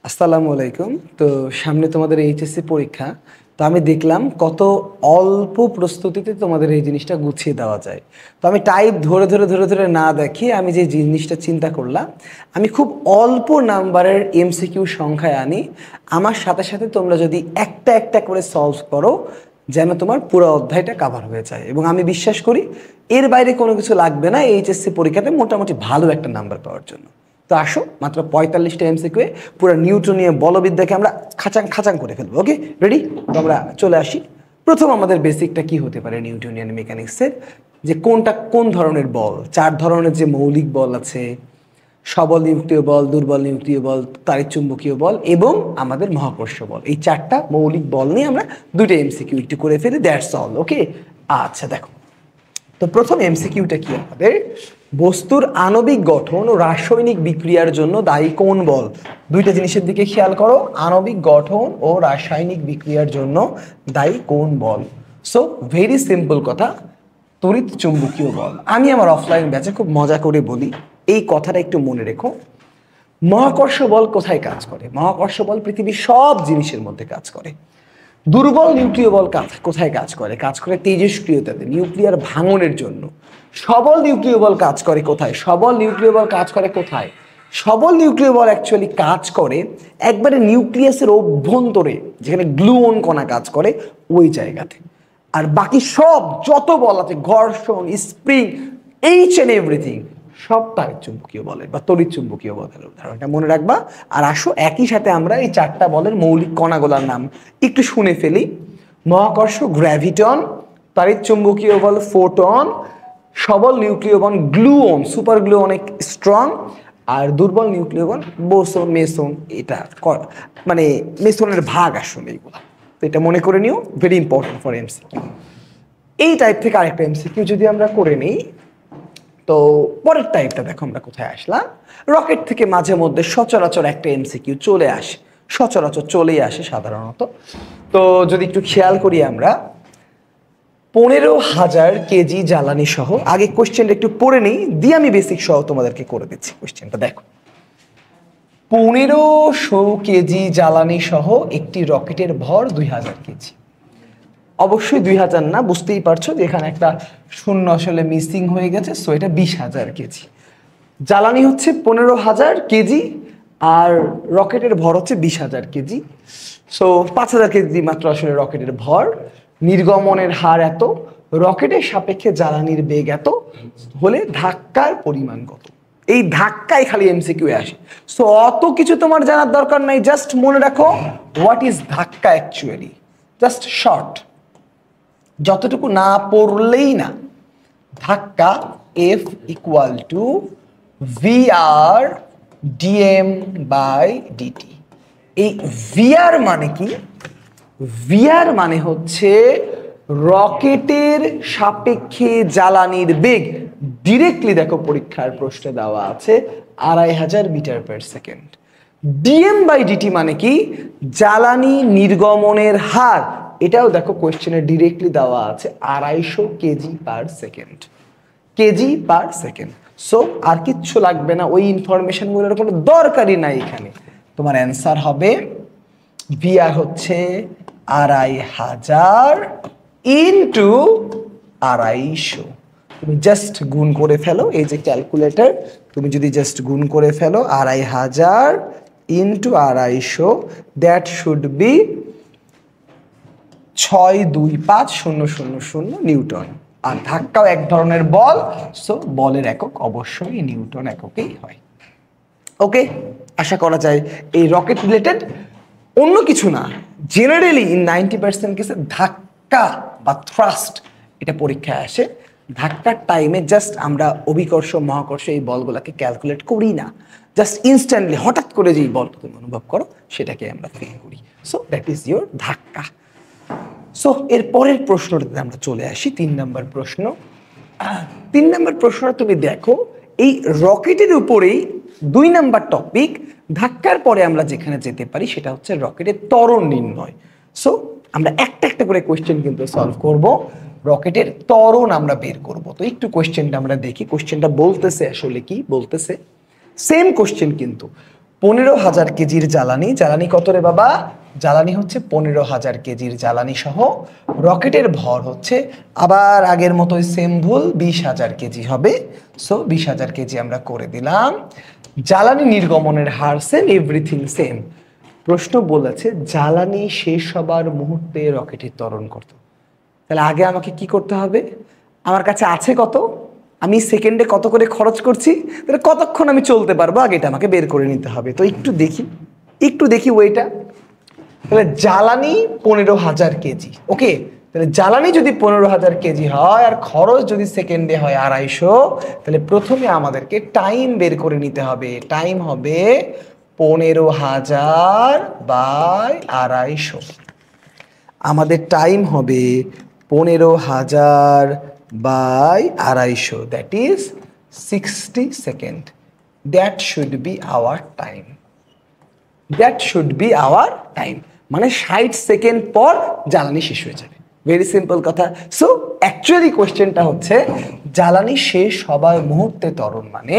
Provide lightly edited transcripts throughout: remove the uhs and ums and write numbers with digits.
আসসালামু আলাইকুম। তো সামনে তোমাদের এইচএসসি পরীক্ষা। তো আমি দেখলাম কত অল্প প্রস্তুতিতে তোমাদের এই জিনিসটা গুছিয়ে দেওয়া যায়। তো আমি টাইপ ধরে না দেখিয়ে আমি যে জিনিসটা চিন্তা করলাম, আমি খুব অল্প নাম্বারের এমসিকিউ সংখ্যায় আনি। আমার সাথে সাথে তোমরা যদি একটা একটা করে সলভ করো, যেন তোমার পুরো অধ্যায়টা কাভার হয়ে যায়। এবং আমি বিশ্বাস করি এর বাইরে কোনো কিছু লাগবে না এইচএসসি পরীক্ষাতে মোটামুটি ভালো একটা নাম্বার পাওয়ার জন্য। তো আসো, মাত্র 45টা এমসিকিউ পুরো নিউটনীয় বলবিদ্যাকে আমরা খাচাং খাচাং করে ফেলবো। ওকে, রেডি? তো আমরা চলে আসি। প্রথম আমাদের বেসিকটা কি হতে পারে নিউটনিয়ান মেকানিক্সের, যে কোনটা কোন ধরনের বল। 4 ধরনের যে মৌলিক বল আছে, সবল নিউক্লিয় বল, দুর্বল নিউক্লিয় বল, তাড়িৎচুম্বকীয় বল এবং আমাদের মহাকর্ষ বল। এই 4টা মৌলিক বল নিয়ে আমরা 2টা এমসিকিউ একটু করে ফেলি, দ্যাটস অল। ওকে, আচ্ছা দেখো, তো প্রথম এমসিকিউটা কি আমাদের, বস্তুর আণবিক গঠন ও রাসায়নিক বিক্রিয়ার জন্য দায়ী কোন বল। দুইটা জিনিসের দিকে খেয়াল করো, আণবিক গঠন ও রাসায়নিক বিক্রিয়ার জন্য দায়ী কোন বল। সো ভেরি সিম্পল কথা, তড়িৎ চুম্বকীয় বল। আমি আমার অফলাইন ব্যাচে খুব মজা করে বলি, এই কথাটা একটু মনে রেখো। মহাকর্ষ বল কোথায় কাজ করে? মহাকর্ষ বল পৃথিবীর সব জিনিসের মধ্যে কাজ করে। দুর্বল নিউক্লিয় বল কোথায় কাজ করে? কাজ করে তেজস্ক্রিয়তাতে, নিউক্লিয়ার ভাঙনের জন্য। সবল নিউক্লিয় বল কাজ করে কোথায়? সবল নিউক্লিয় বল কাজ করে কোথায়? সবল নিউক্লিয় বল অ্যাকচুয়ালি কাজ করে একবারে নিউক্লিয়াসের অভ্যন্তরে, যেখানে গ্লুওন কণা কাজ করে ওই জায়গাতে। আর বাকি সব যত বল আছে, ঘর্ষণ, স্প্রিং, এইচ এন্ড এভরিথিং, সব তাড়িৎচুম্বকীয় বলের বা তড়িৎ চুম্বকীয় বলের উদাহরণ। এটা মনে রাখবা। আর আসো একই সাথে আমরা এই 4টা বলের মৌলিক কণাগুলোর নাম একটু শুনে ফেলি। মহাকর্ষ গ্র্যাভিটন, তাড়িৎচুম্বকীয় বল ফোটন, সবল নিউক্লিয় বল গ্লুওন, সুপার গ্লু অনেক স্ট্রং, আর দুর্বল নিউক্লিয় বল বোসন, মেসন। এটা মানে মেসনের ভাগ আসলে এইগুলো। তো এটা মনে করে নিও, ভেরি ইম্পর্টেন্ট ফর এমসিকিউ। এই টাইপ থেকে আরেকটা এমসিকিউ যদি আমরা করে নিই, তো পরের টাইপটা দেখো আমরা কোথায় আসলাম। রকেট থেকে মাঝে মধ্যে সচরাচর একটা এমসিকিউ চলে আসে, সচরাচর চলেই আসে সাধারণত। তো যদি একটু খেয়াল করি আমরা, 15,000 কেজি জ্বালানি সহ, আগে কোশ্চেনটা একটু পড়ে নিই, দিয়ে আমি বেসিক সহ তোমাদেরকে করে দিচ্ছি। কোশ্চেনটা দেখো, 1500 কেজি জ্বালানি সহ একটি রকেটের ভর 2000 কেজি। অবশ্যই 2000 না, বুঝতেই পারছো যে এখানে একটা শূন্য আসলে মিসিং হয়ে গেছে। সো এটা 20,000 কেজি। জ্বালানি হচ্ছে 15,000 কেজি আর রকেটের ভর হচ্ছে 20,000 কেজি। সো 5,000 কেজি মাত্র আসলে রকেটের ভর। নির্গমনের হার এত, রকেটের সাপেক্ষে জ্বালানির বেগ এত হলে ধাক্কার পরিমাণ কত। এই ধাক্কায় খালি এমসিকিউ আসে। সো অত কিছু তোমার জানার দরকার নাই, জাস্ট মনে রাখো হোয়াট ইজ ধাক্কা অ্যাকচুয়ালি, জাস্ট শর্ট, যতটুকু না পড়লেই না। ধাক্কা F equal to VR DM by DT. এই ভিআর মানে কি? ভিআর মানে হচ্ছে রকেটের সাপেক্ষে জ্বালানির বেগ। ডিরেক্টলি দেখো পরীক্ষার প্রশ্নে দেওয়া আছে 2500 metre per second. DM by DT মানে কি? জ্বালানি নির্গমনের হার। এটাও দেখো কোয়েশ্চেনে ডিরেক্টলি দেওয়া আছে 250 KG per second, KG per second. So আর কিচ্ছু লাগবে না, ওই ইনফরমেশনগুলোর কোনো দরকারই নাই এখানে। তোমার অ্যান্সার হবে ভিআর হচ্ছে 2500 ইন্টু 250। তুমি জাস্ট গুণ করে ফেলো, এই যে ক্যালকুলেটর, তুমি যদি জাস্ট গুণ করে ফেলো 2500 into 250, that should be 625,000 newton. আর ধাক্কাও এক ধরনের বল, সো বলের একক অবশ্যই নিউটন এককেই হয়। ওকে, আশা করা যায় এই রকেট রিলেটেড অন্য কিছু না, জেনারেলি ইন 90% কেসে ধাক্কা বা থ্রাস্ট এটা পরীক্ষায় আসে। ধাক্কার টাইমে জাস্ট আমরা অভিকর্ষ, মহাকর্ষ এই বলগুলোকে ক্যালকুলেট করি না, জাস্ট ইনস্ট্যান্টলি হঠাৎ করে যেই বলটা তুমি অনুভব করো সেটাকে আমরা ফিল করি। সো দ্যাট ইজ ইয়োর ধাক্কা। সো এর পরের প্রশ্নটাতে আমরা চলে আসি, 3 নম্বর প্রশ্ন। 3 নম্বর প্রশ্নটা তুমি দেখো, এই রকেটের উপরেই 2 নম্বর টপিক। ধাক্কার পরে আমরা যেখানে যেতে পারি সেটা হচ্ছে রকেটের ত্বরণ নির্ণয়। সো আমরা একটা একটা করে কোয়েশ্চেন কিন্তু সলভ করব, রকেটের ত্বরণ আমরা বের করব। তো একটু কোয়েশ্চেনটা আমরা দেখি, কোয়েশ্চেনটা বলতেছে আসলে কি বলতেছে। সেম কোয়েশ্চেন কিন্তু 15,000 কেজির জ্বালানি, জ্বালানি কত রে বাবা? জ্বালানি হচ্ছে 15,000 কেজির জ্বালানি সহ রকেটের ভর হচ্ছে আবার আগের মতোই সেম ভুল 20,000 কেজি হবে। সো 20,000 কেজি আমরা করে দিলাম। জ্বালানি নির্গমনের হার সেম, এভরিথিং সেম। প্রশ্ন বলেছে জ্বালানি শেষ হবার মুহূর্তে রকেটের ত্বরণ কত। তাহলে আগে আমাকে কি করতে হবে? আমার কাছে আছে কত, আমি সেকেন্ডে কত করে খরচ করছি, তাহলে কতক্ষণ আমি চলতে পারবো আগে এটা আমাকে বের করে নিতে হবে। তো একটু দেখি ওইটা। তাহলে জ্বালানি 15,000 কেজি, ওকে। তাহলে জ্বালানি যদি 15,000 কেজি হয় আর খরচ যদি সেকেন্ডে হয় 250, তাহলে প্রথমে আমাদেরকে টাইম বের করে নিতে হবে। টাইম হবে 15,000 বাই 250। আমাদের টাইম হবে 15,000 by 250, that is 60 second. That should be our time. That should be our time, মানে 60 সেকেন্ড পর জ্বালানি শেষ হয়ে যাবে। ভেরি সিম্পল কথা। সো অ্যাকচুয়ালি কোয়েশ্চেনটা হচ্ছে জ্বালানি শেষ হবার মুহূর্তে ত্বরণ মানে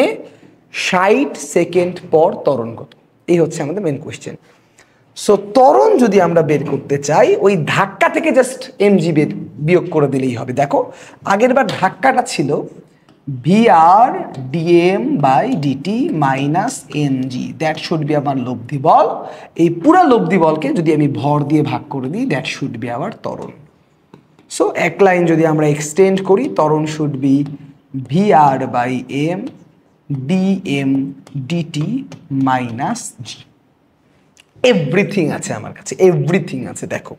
60 সেকেন্ড পর ত্বরণ কত, এই হচ্ছে আমাদের মেন কোয়েশ্চেন। সো ত্বরণ যদি আমরা বের করতে চাই ওই ধাক্কা থেকে জাস্ট এমজি বিয়োগ করে দিলেই হবে। দেখো আগের বার ধাক্কাটা ছিল VR DM by DT minus MG, that should be আমার লব্ধি বল। এই পুরা লব্ধি বলকে যদি আমি ভর দিয়ে ভাগ করে দিই দ্যাট শুড বি আওয়ার ত্বরণ। সো এক লাইন যদি আমরা এক্সটেন্ড করি, ত্বরণ should be VR by M DM DT minus G. Everything আছে আমার কাছে, এভরিথিং আছে। দেখো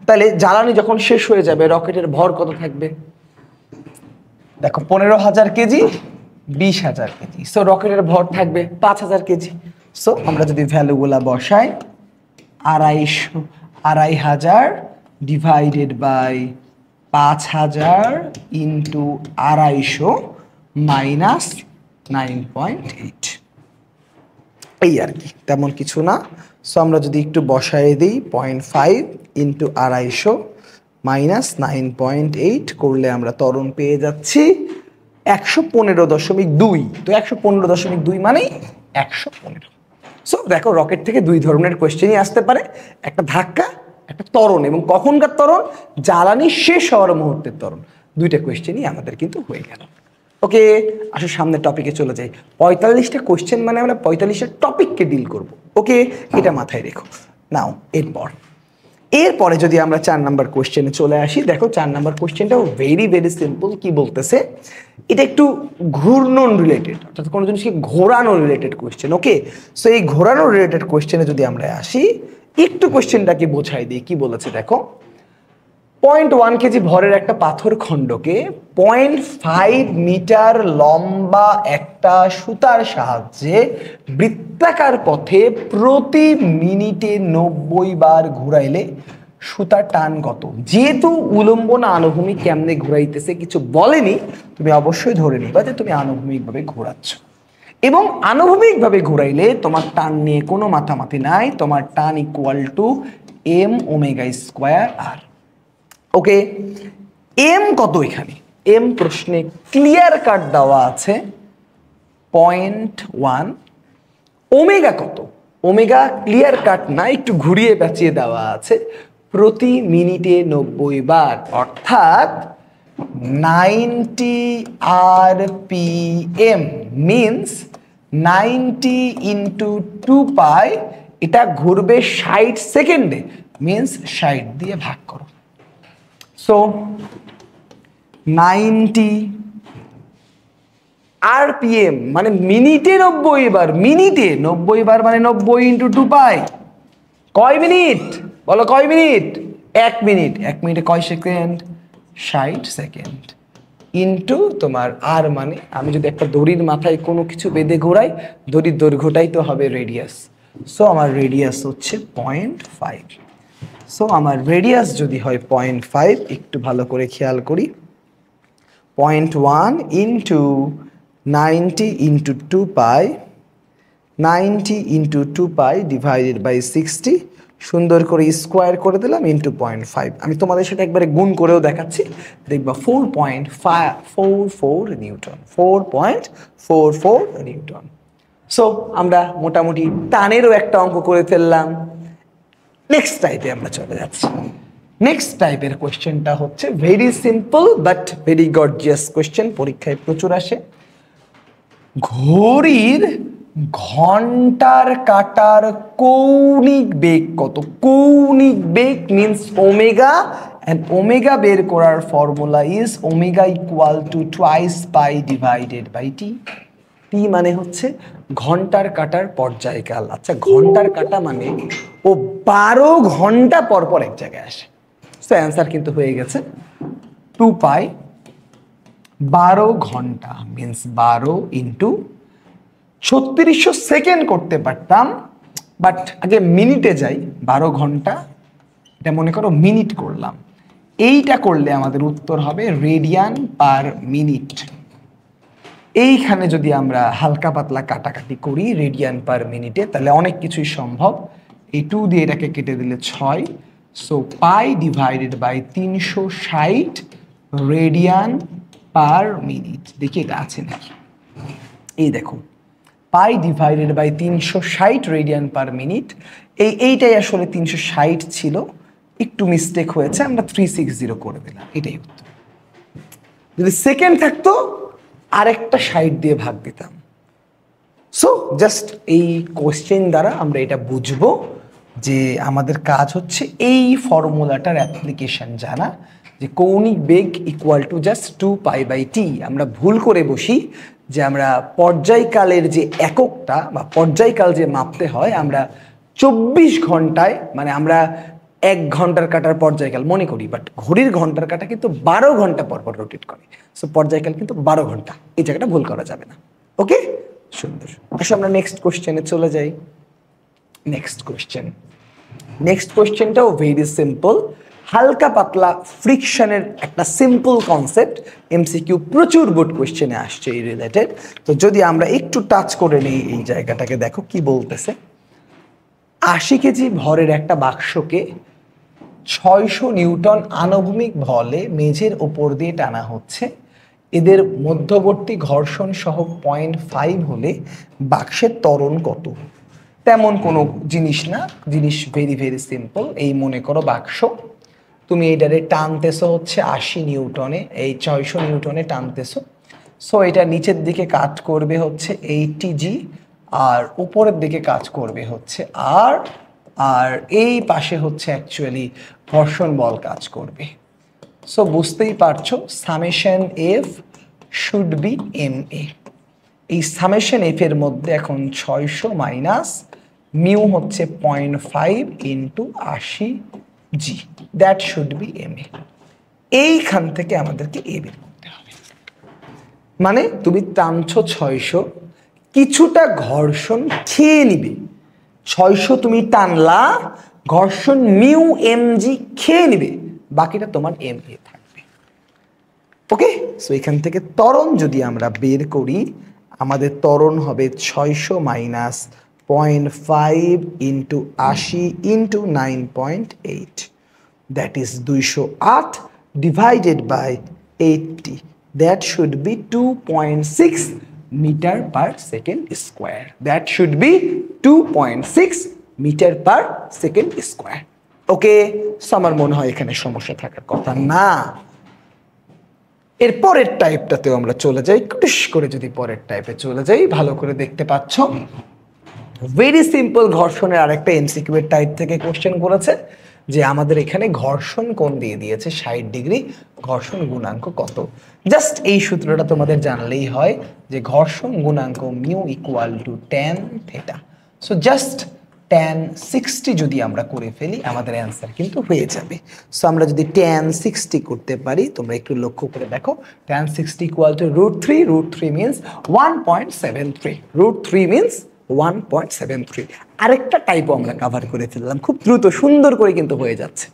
তাহলে জ্বালানি যখন শেষ হয়ে যাবে রকেটের ভর কত থাকবে? দেখো 15,000 কেজি 20,000 কেজি, সো রকেটের ভর থাকবে 5,000 কেজি। সো আমরা যদি ভ্যালুগুলা বসাই 2,500 ডিভাইডেড বাই 5,000 ইন্টু 250 মাইনাস 9.8, এই আর কি, তেমন কিছু না। সো আমরা যদি একটু বসায় দিই 0.5 ইন্টু 250 মাইনাস 9.8 করলে আমরা ত্বরণ পেয়ে যাচ্ছি 115.2। তো 115.2 মানে 115। সো দেখো রকেট থেকে দুই ধরনের কোয়েশ্চেনই আসতে পারে, একটা ধাক্কা, একটা ত্বরণ, এবং কখনকার ত্বরণ? জ্বালানি শেষ হওয়ার মুহূর্তের ত্বরণ। দুইটা কোয়েশ্চেনই আমাদের কিন্তু হয়ে গেল। ওকে, আসো সামনের টপিকে চলে যাই। 45টা কোয়েশ্চেন মানে আমরা 45টা টপিককে ডিল করব। ওকে, এটা মাথায় রেখো। নাও এরপরে যদি আমরা 4 নাম্বার কোয়েশ্চেনে চলে আসি, দেখো 4 নাম্বার কোয়েশ্চেনটাও ভেরি সিম্পল। কি বলতেছে? এটা একটু ঘূর্ণন রিলেটেড, অর্থাৎ কোনো জিনিসকে ঘোরানো রিলেটেড কোয়েশ্চেন। ওকে, সো এই ঘোরানো রিলেটেড কোয়েশ্চেনে যদি আমরা আসি, একটু কোয়েশ্চেনটাকে বোঝাই দিই। কি বলেছে দেখো, 0.1 কেজি ভরের একটা পাথর খণ্ডকে 0.5 মিটার লম্বা একটা সুতার সাহায্যে বৃত্তাকার পথে প্রতি মিনিটে 90 বার ঘুরাইলে সুতার টান কত? যেহেতু উলম্ব না আনুভূমিক কেমনে ঘুরাইতেছে কিছু বলেনি, তুমি অবশ্যই ধরে নিবা যে তুমি আনুভূমিকভাবে ঘোরাচ্ছ, এবং আনুভূমিকভাবে ঘুরাইলে তোমার টান নিয়ে কোনো মাথামাতি নাই, তোমার টান equal to M omega square R. Okay, M কত? এখানে এম প্রশ্নে ক্লিয়ার কাট দেওয়া আছে 0.1। ওমেগা কত? ওমেগা ক্লিয়ার কাট না, একটু ঘুরিয়ে পেঁচিয়ে দেওয়া আছে প্রতি মিনিটে 90 বার, অর্থাৎ 90 RPM মিনস 90 ইন্টু 2 পাই, এটা ঘুরবে 60 সেকেন্ডে, মিনস 60 দিয়ে ভাগ করো। সো 90 RPM মানে মিনিটে 90 বার, মিনিটে 90 বার মানে 90 ইন্টু 2 পাই, কয় মিনিট? বলো কয় মিনিট? 1 মিনিট। 1 মিনিটে কয় সেকেন্ড? 60 সেকেন্ড ইন্টু তোমার আর, মানে আমি যদি একটা দড়ির মাথায় কোনো কিছু বেঁধে ঘোরাই, দড়ির দৈর্ঘ্যটাই তো হবে রেডিয়াস। সো আমার রেডিয়াস হচ্ছে 0.5। সো আমার রেডিয়াস যদি হয় 0.5, একটু ভালো করে খেয়াল করি, 0.1 into 90 into 2 pi, 90 into 2 pi divided by 60, সুন্দর করে স্কোয়ার করে দিলাম ইন্টু 0.5। আমি তোমাদের সাথে একবারে গুণ করেও দেখাচ্ছি, দেখবা 4.44 নিউটন, 4.44 নিউটন। সো আমরা মোটামুটি টানেরও একটা অঙ্ক করে ফেললাম। নেক্সট টাইপে আমরা চলে যাচ্ছি। নেক্সট টাইপের কোয়েশ্চেনটা হচ্ছে very simple but very gorgeous question, পরীক্ষায় প্রচুর আসে। ঘড়ির ঘন্টার কাটার কৌণিক বেগ কত? কৌণিক বেগ মিন্স ওমেগা, and ওমেগা বের করার formula is omega equal to twice pi divided by T. T মানে হচ্ছে ঘন্টার কাটার পর্যায়কাল। আচ্ছা, ঘন্টার কাটা মানে ও 12 ঘন্টা পর পর এক জায়গায় আসে। সো অ্যান্সার কিন্তু হয়ে গেছে 2 পাই 12 ঘন্টা মিন্স 12 ইন্টু 3600 সেকেন্ড করতে পারতাম, বাট আগে মিনিটে যাই। 12 ঘন্টা, এটা মনে করো মিনিট করলাম। এইটা করলে আমাদের উত্তর হবে রেডিয়ান পার মিনিট। এইখানে যদি আমরা হালকা পাতলা কাটাকাটি করি রেডিয়ান পার মিনিটে, তাহলে অনেক কিছুই সম্ভব। এই 2 দিয়ে এটাকে কেটে দিলে 6, so pi divided by 360 radian per minute. দেখি এটা আছে নাকি। এই দেখো, pi divided by 360 radian per minute. এইটাই আসলে 360 ছিল, একটু মিস্টেক হয়েছে, আমরা 360 করে দিলাম, এটাই উত্তর। যদি সেকেন্ড থাকতো আরেকটা 60 দিয়ে ভাগ দিতাম। সো জাস্ট এই কোশ্চেন দ্বারা আমরা এটা বুঝবো যে আমাদের কাজ হচ্ছে এই ফর্মুলাটার অ্যাপ্লিকেশন জানা, যে কৌণিক বেগ equal to just 2 pi by T. আমরা ভুল করে বসি যে আমরা পর্যায়কালের যে এককটা বা পর্যায়কাল যে মাপতে হয় আমরা 24 ঘন্টায়, মানে আমরা 1 ঘন্টার কাটার পর্যায়কাল মনে করি, বাট ঘড়ির ঘন্টার কাটা কিন্তু 12 ঘন্টা পর পর রোটেট করে। সো পর্যায়কাল কিন্তু 12 ঘন্টা, এই জায়গাটা ভুল করা যাবে না। ওকে, সুন্দর। আসলে আমরা নেক্সট কোশ্চেনে চলে যাই। নেক্সট কোশ্চেনটাও ভেরি সিম্পল, হালকা পাতলা ফ্রিকশনের একটা সিম্পল কনসেপ্ট। এমসিকিউ প্রচুর বোর্ড কোশ্চেনে আসছে এই রিলেটেড। তো যদি আমরা একটু টাচ করে নিই এই জায়গাটাকে, দেখো কি বলতেছে। 80 কেজি ভরের একটা বাক্সকে 600 নিউটন আনুভূমিক বলে মেঝের ওপর দিয়ে টানা হচ্ছে। এদের মধ্যবর্তী ঘর্ষণ সহ 0.5 হলে বাক্সের ত্বরণ কত? তেমন কোনো জিনিস না, জিনিস ভেরি ভেরি সিম্পল। এই মনে করো বাক্স, তুমি এটারে টানতেছো হচ্ছে 80 নিউটনে, এই 600 নিউটনে টানতেছো। সো এটা নিচের দিকে কাজ করবে হচ্ছে 80 জি, আর উপরের দিকে কাজ করবে হচ্ছে আর এই পাশে হচ্ছে অ্যাকচুয়ালি ঘর্ষণ বল কাজ করবে। সো বুঝতেই পারছো summation F should be M A. এই সামেশন এফ এর মধ্যে এখন 600 মাইনাস মিউ হচ্ছে 0.5 into 80 G, that should be M A. এইখান থেকে আমাদেরকে এ বের করতে হবে। মানে তুমি টানছো 600, কিছুটা ঘর্ষণ খেয়ে নিবে। 600 তুমি টানলা, ঘর্ষণ মিউ এম জি খেয়ে নিবে, বাকিটা তোমার এম এ থাকবে। ওকে, সো এখান থেকে ত্বরণ যদি আমরা বের করি, আমাদের ত্বরণ হবে 600 minus 0.5 into 80 into 9.8, that is 208 divided by 80, that should be 2.6 metre per second square. That should be 2.6 metre per second square. Okay, so আমার মনে হয় এখানে সমস্যা থাকার কথা না। এর পরের টাইপটাতেও আমরা চলে যাই, কুটুস করে যদি পরের টাইপে চলে যাই, ভালো করে দেখতে পাচ্ছ ভেরি সিম্পল। ঘর্ষণের আরেকটা এমসিকিউ এর টাইপ থেকে কোশ্চেন করেছে যে আমাদের এখানে ঘর্ষণ কোণ দিয়ে দিয়েছে 60 ডিগ্রি, ঘর্ষণ গুণাঙ্ক কত? জাস্ট এই সূত্রটা তোমাদের জানলেই হয় যে ঘর্ষণ গুণাঙ্ক mu equal to tan theta. So just tan 60 যদি আমরা করে ফেলি আমাদের অ্যান্সার কিন্তু হয়ে যাবে। সো আমরা যদি tan 60 করতে পারি, তোমরা একটু লক্ষ্য করে দেখো, tan 60 equal to √3, √3 means 1.73, √3 means 1.73। আরেকটা টাইপও আমরা কভার করে ফেললাম খুব দ্রুত, সুন্দর করে কিন্তু হয়ে যাচ্ছে।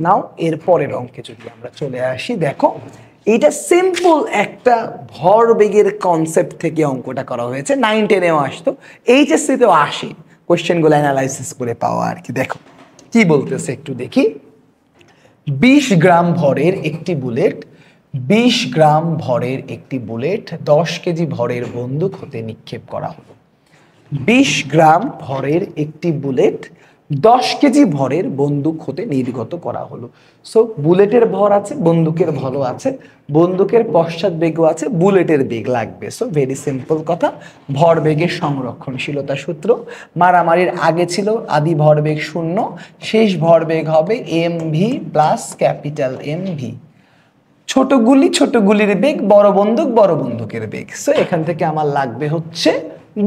নাও এর পরের অঙ্কে যদি আমরা চলে আসি, দেখো এইটা সিম্পল একটা ভরবেগের কনসেপ্ট থেকে অঙ্কটা করা হয়েছে। 9, 10-এও আসতো, এইচএসসিতেও আসে কোশ্চেনগুলো অ্যানালাইসিস করে পাওয়া আর কি। দেখো কি বলতেছে একটু দেখি। 20 গ্রাম ভরের একটি বুলেট 20 গ্রাম ভরের একটি বুলেট 10 কেজি ভরের বন্দুক হতে নিক্ষেপ করা হলো। 20 গ্রাম ভরের একটি বুলেট 10 কেজি ভরের বন্দুক হতে নির্গত করা হলো। সো বুলেটের ভর আছে, বন্দুকের ভরও আছে, বন্দুকের পশ্চাৎ বেগও আছে, বুলেটের বেগ লাগবে। সো ভেরি সিম্পল কথা, ভরবেগের সংরক্ষণশীলতা সূত্র। মারামারির আগে ছিল আদি ভরবেগ 0, শেষ ভরবেগ হবে mv প্লাস ক্যাপিটাল MV। ছোট গুলির বেগ, বড় বন্দুকের বেগ। সো এখান থেকে আমার লাগবে হচ্ছে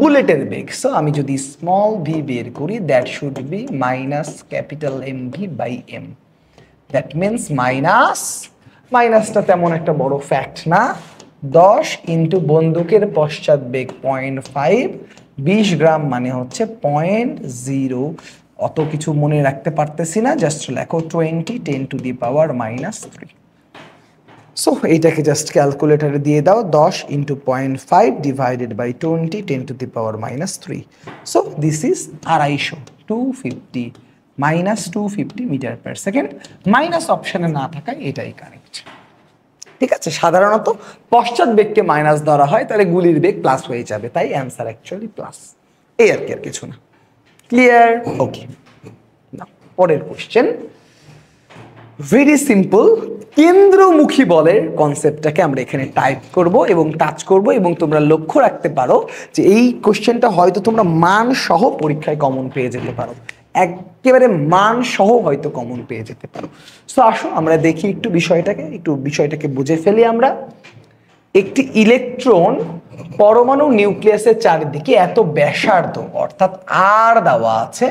বুলেটের বেগ। সো আমি যদি স্মল ভি বের করি, that should be minus capital MV by M। That means মাইনাসটা তেমন একটা বড় ফ্যাক্ট না। 10 ইন্টু বন্দুকের পশ্চাৎ বেগ 0.5, 20 গ্রাম মানে হচ্ছে 0.0। অত কিছু মনে রাখতে পারতেছি না, জাস্ট লেখো 20 10 টু দি পাওয়ার -3। সো এইটাকে জাস্ট ক্যালকুলেটারে দিয়ে দাও, 10 into 0.5 divided by 20 10 to the power -3। So this is 250, 250 -250 metre per second. Minus অপশনে না থাকায় এটাই কারেক্ট। ঠিক আছে, সাধারণত পশ্চাৎ বেগকে মাইনাস ধরা হয়, তাহলে গুলির বেগ প্লাস হয়ে যাবে, তাই অ্যান্সার অ্যাকচুয়ালি প্লাস। এই আর কি, আর কিছু না। ক্লিয়ার? ওকে, না পরের কোশ্চেন। ভেরি সিম্পল, কেন্দ্রমুখী বলের কনসেপ্টটাকে আমরা এখানে টাইপ করব এবং টাচ করব, এবং তোমরা লক্ষ্য রাখতে পারো যে এই কোশ্চেনটা হয়তো তোমরা মান সহ পরীক্ষায় কমন পেয়ে যেতে পারো, একেবারে মান সহ হয়তো কমন পেয়ে যেতে পারো। সো আসো আমরা দেখি একটু বিষয়টাকে বুঝে ফেলি আমরা। একটি ইলেকট্রন পরমাণু নিউক্লিয়াসের চারিদিকে এত ব্যাসার্ধ, অর্থাৎ আর দেওয়া আছে,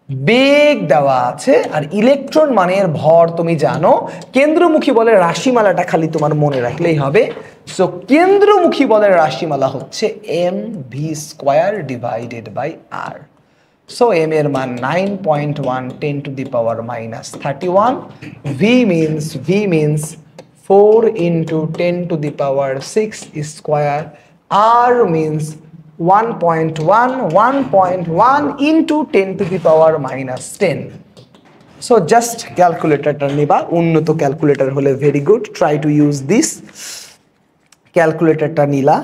বেগ দেওয়া আছে, আর ইলেকট্রন মানে এর ভর তুমি জানো। কেন্দ্রমুখী বলের রাশিমালাটা খালি তোমার মনে রাখলেই হবে। সো কেন্দ্রমুখী বলের রাশিমালা হচ্ছে mv square divided by r। So m এর মান 9.1 10 to the power -31। v means 4 into 10 to the power 6 square. R means 1.1 into 10 to the power -10. So just calculator niba, unnot calculator hole very good, try to use this. Calculator ta nila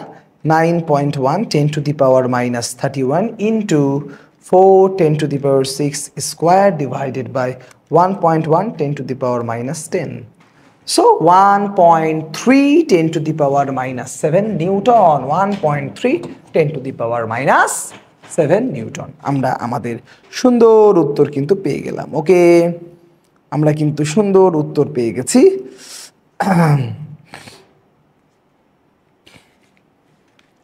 9.1 10 to the power -31 into 4 10 to the power 6 square divided by 1.1 10 to the power -10. So 1.3 10 to the power -7 Newton, 1.3 10 to the power -7 Newton। আমরা আমাদের সুন্দর উত্তর কিন্তু পেয়ে গেলাম। ওকে, আমরা কিন্তু সুন্দর উত্তর পেয়ে গেছি।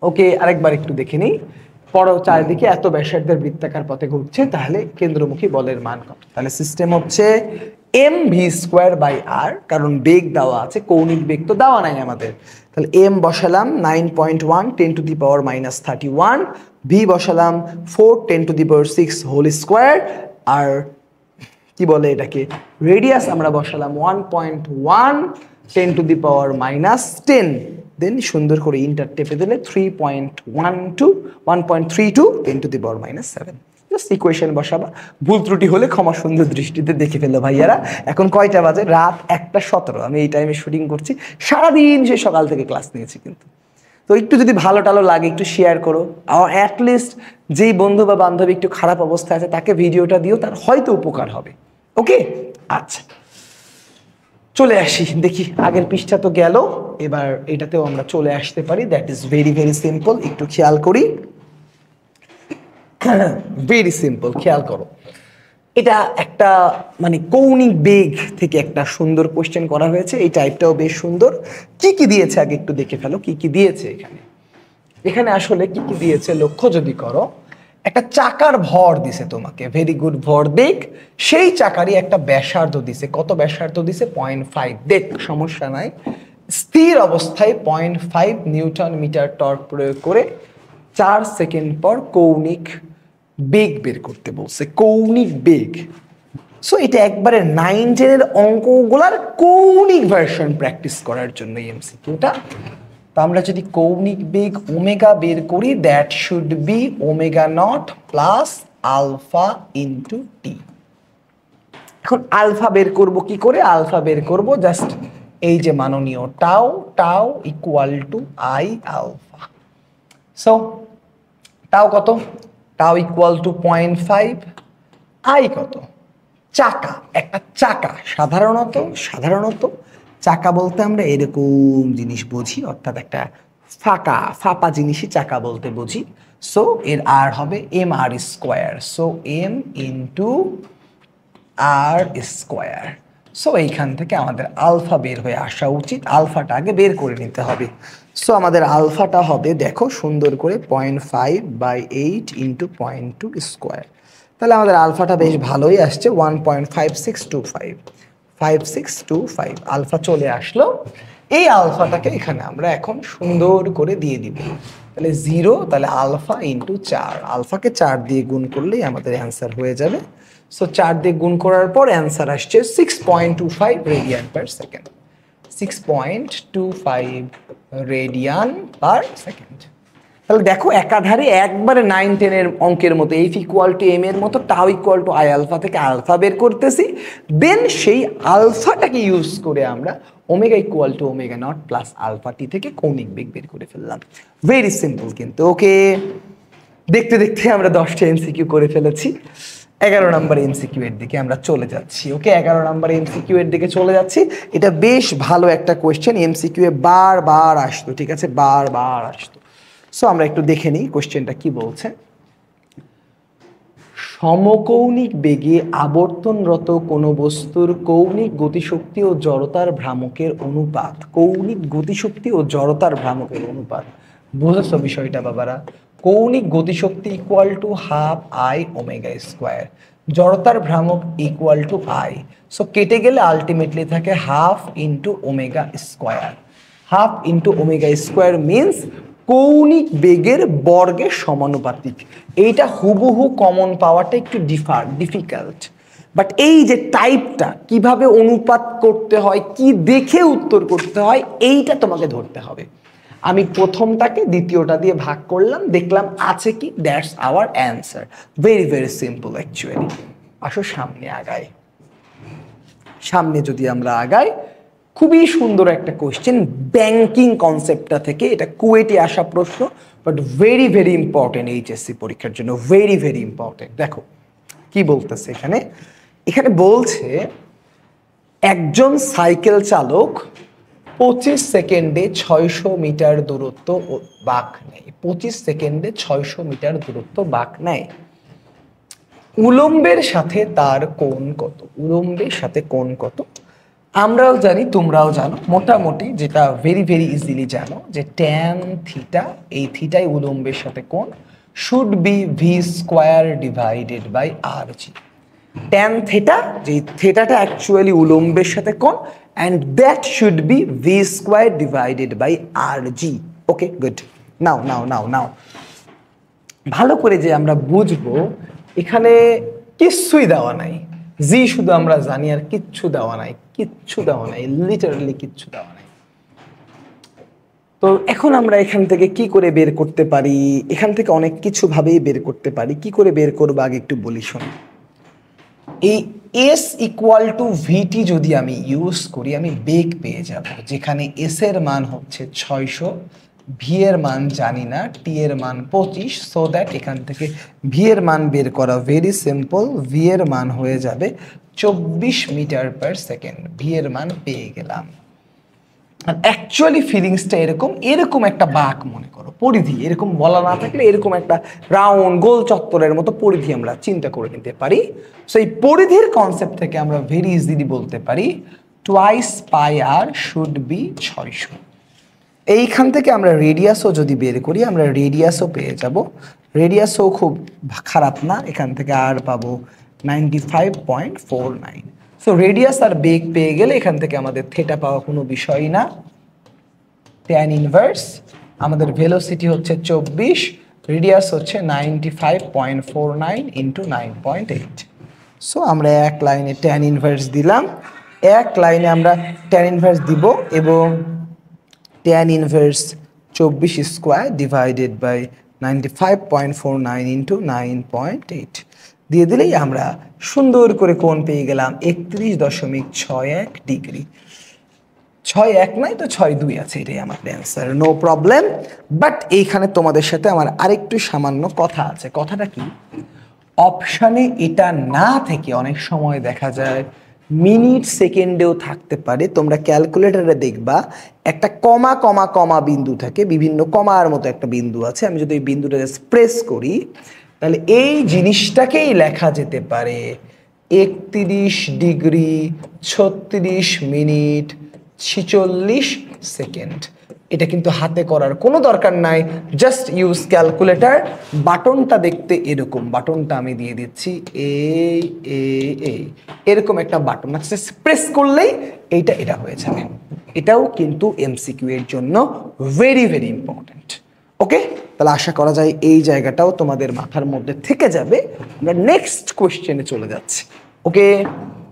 ওকে, আরেকবার একটু দেখে নিই। পড়ো, চারিদিকে এত ব্যাসার্ধের বৃত্তাকার পথে ঘুরছে, তাহলে কেন্দ্রমুখী বলের মান কত? তাহলে সিস্টেম হচ্ছে mv স্কয়ার বাই r, কারণ বেগ দেওয়া আছে, কৌণিক বেগ তো দেওয়া নাই আমাদের। তাহলে m বসালাম 9.1 10 টু দি পাওয়ার -31, v বসালাম 4 10 to the power 6 whole square, আর কি বলে এটাকে রেডিয়াস আমরা বসালাম 1.1 10 টু দি পাওয়ার -10। দেন সুন্দর করে ইন্টার টেপে দিলে 1.32 10 to the power -7। Just equation বসাবা, ভুল ত্রুটি হলে ক্ষমা সুন্দর দৃষ্টিতে দেখে ফেলো ভাইয়ারা। এখন কয়টা বাজে? রাত 1:17। আমি এই টাইমে শুটিং করছি, সারাদিন সে সকাল থেকে ক্লাস নিয়েছি কিন্তু। তো একটু যদি ভালো টালো লাগে একটু শেয়ার করো, আর অ্যাটলিস্ট যেই বন্ধু বা বান্ধবী একটু খারাপ অবস্থায় আছে তাকে ভিডিওটা দিও, তার হয়তো উপকার হবে। ওকে, আচ্ছা চলে আসি, দেখি আগের পৃষ্ঠা তো গেল, এবার এটাতেও আমরা চলে আসতে পারি। That is very very simple, একটু খেয়াল করি। ভেরি সিম্পল, খেয়াল করো। এটা একটা মানে কৌণিক বেগ থেকে একটা সুন্দর কোশ্চেন করা হয়েছে, এই টাইপটাও বেশ সুন্দর। কি কি দিয়েছে আগে একটু দেখে ফেলো, কি কি দিয়েছে এখানে আসলে কি কি দিয়েছে লক্ষ্য যদি করো। একটা চাকার ভর দিছে তোমাকে, ভেরি গুড, ভর বেগ। সেই চাকারই একটা ব্যাসার্ধ দিছে, কত ব্যাসার্ধ দিছে? 0.5। দেখ সমস্যা নাই, স্থির অবস্থায় 0.5 নিউটন মিটার টর্ক প্রয়োগ করে 4 সেকেন্ড পর কৌণিক বেগ বের করতে বলছে, কৌণিক বেগ। সো এটা একবারে 9-10 অঙ্কগুলার কৌণিক ভার্সন প্র্যাকটিস করার জন্য এমসিকিউটা। তো আমরা যদি কৌণিক বেগ ওমেগা বের করি, that should be omega not plus alpha into T. এখন আলফা বের করব কি করে? আলফা বের করব জাস্ট এই যে মাননীয় tau equal to I alpha. So tau কত? টাও ইকুয়াল টু 0.5, আই কত? চাকা, একটা চাকা। সাধারণত চাকা বলতে আমরা এরকম জিনিস বুঝি, অর্থাৎ একটা ফাঁপা জিনিসই চাকা বলতে বুঝি। সো এর আর হবে M R square, so M into আর স্কোয়ার। সো এইখান থেকে আমাদের আলফা বের হয়ে আসা উচিত, আলফাটা আগে বের করে নিতে হবে। সো আমাদের আলফাটা হবে, দেখো সুন্দর করে, 0.5/8 ইন্টু 0.2 স্কোয়ার। তাহলে আমাদের আলফাটা বেশ ভালোই আসছে, 1.5625 আলফা চলে আসলো। এই আলফাটাকে এখানে আমরা এখন সুন্দর করে দিয়ে দিব। তাহলে 0, তাহলে আলফা ইন্টু 4, আলফাকে 4 দিয়ে গুণ করলেই আমাদের অ্যান্সার হয়ে যাবে। সো 4 দিয়ে গুণ করার পর অ্যান্সার আসছে 6.25 radian per second, 6.25 radian per second. তাহলে দেখো একাধারে একবারে 9-10 এর অঙ্কের মতো, এফ ইকুয়াল টু এম এর মতো tau equal to I alpha থেকে আলফা বের করতেছি, দেন সেই আলফাটাকে ইউজ করে আমরা omega equal to omega not plus alpha T থেকে কৌণিক বেগ বের করে ফেললাম। ভেরি সিম্পল কিন্তু। ওকে, দেখতে দেখতে আমরা 10টা এমসিকিউ করে ফেলেছি। 11 নম্বর এমসিকিউ এর দিকে আমরা চলে যাচ্ছি। ওকে, 11 নম্বর এমসিকিউ এর দিকে চলে যাচ্ছি। এটা বেশ ভালো একটা কোয়েশ্চেন, এমসিকিউ এ বারবার আসতো, ঠিক আছে, বারবার আসতো। সো আমরা একটু দেখে নিই কোশ্চেনটা কি বলছে। সমকৌণিক বেগে আবর্তনরত কোনো বস্তুর কৌণিক গতিশক্তি ও জড়তার ভ্রামকের অনুপাত, কৌণিক গতিশক্তি ও জড়তার ভ্রামকের অনুপাত। বুঝেছো বিষয়টা বাবারা? কৌণিক গতিশক্তি equal to half I omega square, জড়তার ভ্রামক ইকুয়াল টু আই। সো কেটে গেলে আলটিমেটলি থাকে half into omega square. Half into omega square means কৌণিক বেগের বর্গের সমানুপাতিক। এইটা হুবহু কমন পাওয়াটা একটু ডিফিকাল্ট, বাট এই যে টাইপটা কিভাবে অনুপাত করতে হয়, কি দেখে উত্তর করতে হয়, এইটা তোমাকে ধরতে হবে। আমি প্রথমটাকে দ্বিতীয়টা দিয়ে ভাগ করলাম, দেখলাম আছে কি, that's our answer. Very very simple actually. আসো সামনে আগাই। সামনে যদি আমরা আগাই, খুবই সুন্দর একটা কোশ্চেন ব্যাংকিং কনসেপ্টটা থেকে, এটা কুয়েটে আসা প্রশ্ন, but very very important HSC পরীক্ষার জন্য, ভেরি ভেরি ইম্পর্টেন্ট। দেখো কি বলতেছে এখানে। এখানে বলছে একজন সাইকেল চালক 25 সেকেন্ডে 600 মিটার দূরত্ব বাঁক নেয়, 25 সেকেন্ডে 600 মিটার দূরত্ব বাঁক নেয়। উলম্বের সাথে তার কোণ কত? উলম্বের সাথে কোণ কত? আমরাও জানি, তোমরাও জানো মোটামুটি, যেটা ভেরি ভেরি ইজিলি জানো, যে ট্যান থিটা, এই থিটাই উলম্বের সাথে কোণ, should be V square divided by R G. Tan theta, যে থিটাটা অ্যাকচুয়ালি উলম্বের সাথে কোণ, and that should be V square divided by R G. Okay, good. Now now now now ভালো করে যে আমরা বুঝবো, এখানে কিচ্ছুই দেওয়া নাই, জি শুধু আমরা জানি, আর কিচ্ছু দেওয়া নাই, কিচ্ছু দেওয়া নাই, লিটারালি কিচ্ছু দেওয়া নাই। তো এখন আমরা এখান থেকে কি করে বের করতে পারি? এখান থেকে অনেক কিছু ভাবেই বের করতে পারি। কি করে বের করবো আগে একটু বলি, শোনো। এই এস ইকুয়াল টু ভিটি যদি আমি ইউজ করি, আমি বেগ পেয়ে যাব, যেখানে এস এর মান হচ্ছে 600, ভি এর মান জানি না, টি এর মান 25, সো দ্যাট এখান থেকে ভি এর মান বের করা ভেরি সিম্পল। ভি এর মান হয়ে যাবে 24 মিটার পার সেকেন্ড। ভি এর মান পেয়ে গেলাম। আর অ্যাকচুয়ালি ফিলিংসটা এরকম একটা বাঁক মনে করো, পরিধি, এরকম বলা না থাকলে এরকম একটা রাউন্ড গোল চত্বরের মতো পরিধি আমরা চিন্তা করে নিতে পারি। সো এই পরিধির কনসেপ্ট থেকে আমরা ভেরি ইজিলি বলতে পারি twice pi R should be 600। এইখান থেকে আমরা রেডিয়াসও যদি বের করি, আমরা রেডিয়াসও পেয়ে যাব। রেডিয়াসও খুব খারাপ না, এখান থেকে আর পাবো 95.49। সো রেডিয়াস আর বেগ পেয়ে গেলে এখান থেকে আমাদের থেটা পাওয়া কোনো বিষয়ই না। ট্যান ইনভার্স, আমাদের ভেলোসিটি হচ্ছে 24, রেডিয়াস হচ্ছে 95.49 ইন্টু 9.8। সো আমরা এক লাইনে ট্যান ইনভার্স দিলাম, এক লাইনে আমরা ট্যান ইনভার্স দিব, এবং tan inverse 24 square divided by 95.49 into 9.8 দিয়ে দিলেই আমরা সুন্দর করে কোণ পেয়ে গেলাম 31.61 ডিগ্রি। 6-1 নাই তো 6-2 আছে, এটাই আমার অ্যান্সার, নো প্রবলেম। বাট এইখানে তোমাদের সাথে আমার আরেকটু সামান্য কথা আছে। কথাটা কি, অপশানে এটা না থেকে অনেক সময় দেখা যায় মিনিট সেকেন্ডেও থাকতে পারে। তোমরা ক্যালকুলেটরে দেখবা একটা কমা কমা কমা বিন্দু থাকে, বিভিন্ন কমার মতো একটা বিন্দু আছে। আমি যদি এই বিন্দুটা প্রেস করি তাহলে এই জিনিসটাকেই লেখা যেতে পারে 31 ডিগ্রি 36 মিনিট 46 সেকেন্ড। এটা কিন্তু হাতে করার কোনো দরকার নাই, জাস্ট ইউজ ক্যালকুলেটর। বাটনটা দেখতে এরকম, বাটনটা আমি দিয়ে দিচ্ছি এই এরকম একটা বাটন আছে, প্রেস করলেই এটা হয়ে যাবে। এটাও কিন্তু এমসিকিউ এর জন্য ভেরি ভেরি ইম্পর্টেন্ট। ওকে, তাহলে আশা করা যায় এই জায়গাটাও তোমাদের মাথার মধ্যে থেকে যাবে। আমরা নেক্সট কোয়েশ্চেনে চলে যাচ্ছি। ওকে,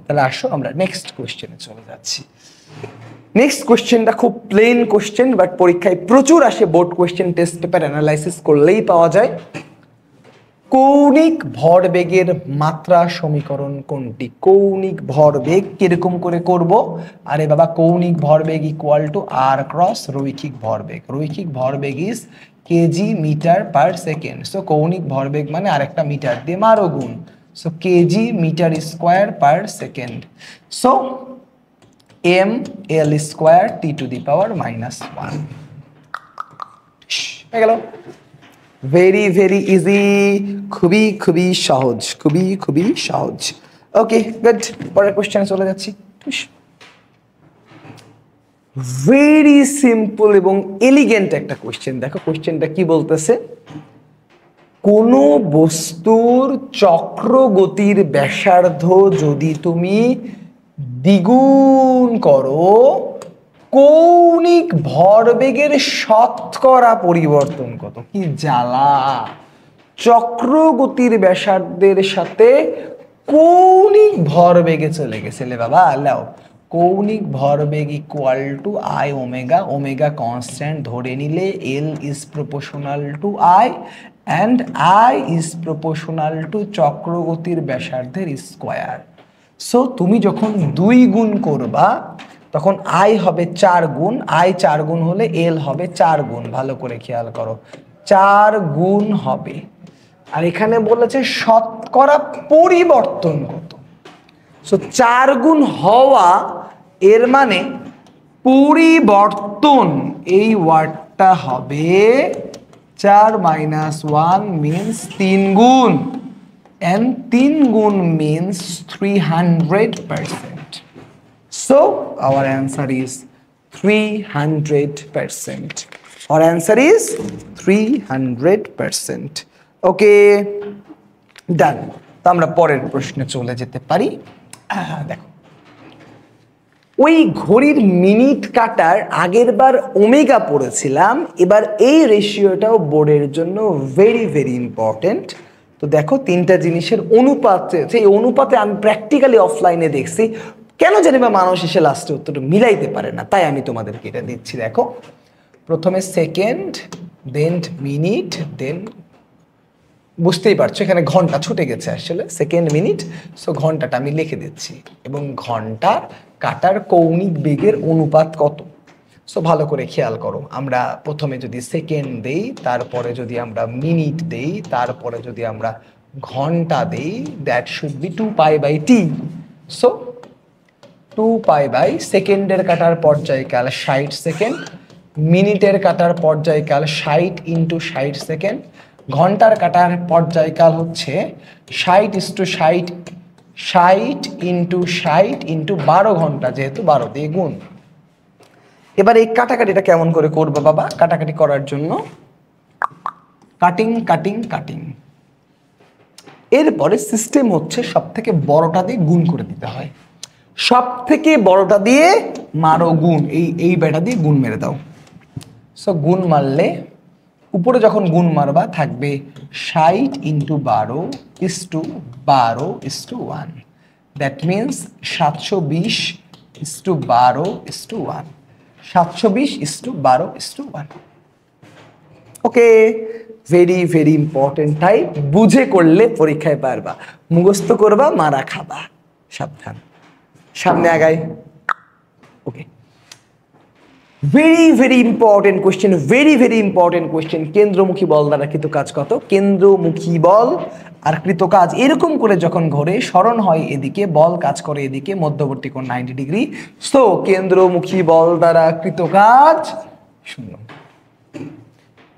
তাহলে আসো আমরা নেক্সট কোয়েশ্চেনে চলে যাচ্ছি। নেক্সট কোয়েশ্চেনটা খুব প্লেন কোয়েশ্চেন, বাট পরীক্ষায় প্রচুর আসে। Board question test paper analysis করলেই পাওয়া যায়। কৌণিক ভরবেগের মাত্রা সমীকরণ কোনটি? কৌণিক ভরবেগ কিরকম করে করব? আরে বাবা, কৌণিক ভরবেগ ইকুয়াল টু আর ক্রস রৈখিক ভরবেগ। রৈখিক ভরবেগ is KG metre per second. So কৌণিক ভরবেগ মানে আরেকটা মিটার দিয়ে মারো গুণ। So KG metre square per second. So m l square t to the power -1 হয়ে গেল। ভেরি ভেরি ইজি, খুবই খুবই সহজ, খুবই খুবই সহজ। ওকে গুড, পরের কোশ্চেনে চলে যাচ্ছি। ভেরি সিম্পল এবং এলিগেন্ট একটা কোশ্চেন। দেখো কোশ্চেনটা কি বলতেছে, কোন বস্তুর চক্রগতির ব্যাসার্ধ যদি তুমি দ্বিগুণ করো, কৌণিক ভরবেগের শতকরা পরিবর্তন কত? কি জ্বালা! চক্রগতির ব্যাসার্ধের সাথে কৌণিক ভরবেগে চলে গেছিলে বাবা। লাও, কৌণিক ভরবেগ equal to I omega, omega constant ধরে নিলে L is proportional to I and I is proportional to চক্রগতির ব্যাসার্ধের স্কোয়ার। সো তুমি যখন 2 গুণ করবা তখন আই হবে 4 গুণ, আই 4 গুণ হলে এল হবে 4 গুণ। ভালো করে খেয়াল করো, 4 গুণ হবে। আর এখানে বলেছে শতকরা পরিবর্তন কত। সো 4 গুণ হওয়া এর মানে পরিবর্তন, এই ওয়ার্ডটা হবে 4 - 1 মিনস 3 গুণ, and 3 গুণ means 300%. So our answer is 300%. Our answer is 300%. Okay, done. তো আমরা পরের প্রশ্নে চলে যেতে পারি। দেখো, ওই ঘড়ির মিনিট কাটার আগের বার ওমেগা পড়েছিলাম, এবার এই রেশিওটাও বোর্ডের জন্য ভেরি ভেরি ইম্পর্টেন্ট। তো দেখো, 3টা জিনিসের অনুপাত, সেই অনুপাতে আমি প্র্যাকটিক্যালি অফলাইনে দেখছি কেন জানি বা মানুষ এসে লাস্টে উত্তরটা মিলাইতে পারে না, তাই আমি তোমাদেরকে এটা দিচ্ছি। দেখো, প্রথমে সেকেন্ড, দেন মিনিট, দেন বুঝতেই পারছো এখানে ঘন্টা ছুটে গেছে আসলে, সেকেন্ড মিনিট। সো ঘন্টাটা আমি লিখে দিচ্ছি, এবং ঘন্টা কাটার কৌণিক বেগের অনুপাত কত। সো ভালো করে খেয়াল করো, আমরা প্রথমে যদি সেকেন্ড দেই, তারপরে যদি আমরা মিনিট দেই, তারপরে যদি আমরা ঘন্টা দেই, that should B 2π/t। So 2π/ সেকেন্ডের কাটার পর্যায়কাল 60 সেকেন্ড, মিনিটের কাটার পর্যায়কাল 60 × 60 সেকেন্ড, ঘন্টার কাটার পর্যায়কাল হচ্ছে 60 × 60 × 12 ঘন্টা, যেহেতু 12 দিয়ে গুণ। এবার এই কাটাকাটিটা কেমন করে করবো বাবা? কাটাকাটি করার জন্য কাটিং কাটিং কাটিং, এরপরে সিস্টেম হচ্ছে সব থেকে বড়টা দিয়ে গুণ করে দিতে হয়। সব থেকে বড়টা দিয়ে মারো গুণ, এই বেটা দিয়ে গুণ মেরে দাও। সো গুণ মারলে উপরে যখন গুণ মারবা থাকবে 60 × 12 = 12:1। That means 720 = 12:1, 720 = 12:1। Okay, very very important type. বুঝে করলে পরীক্ষায় পারবা, মুখস্থ করবা মারা খাবা। সাবধান, সামনে আগাই। Okay, very very important question, very very important question. কেন্দ্রমুখী বল দ্বারা কৃত কাজ কত? কেন্দ্রমুখী বল আর কৃত কাজ এরকম করে যখন ঘোরে, সরণ হয় এদিকে, বল কাজ করে এদিকে, মধ্যবর্তী কোণ 90 ডিগ্রি। সো কেন্দ্রমুখী বল দ্বারা কৃত কাজ শূন্য।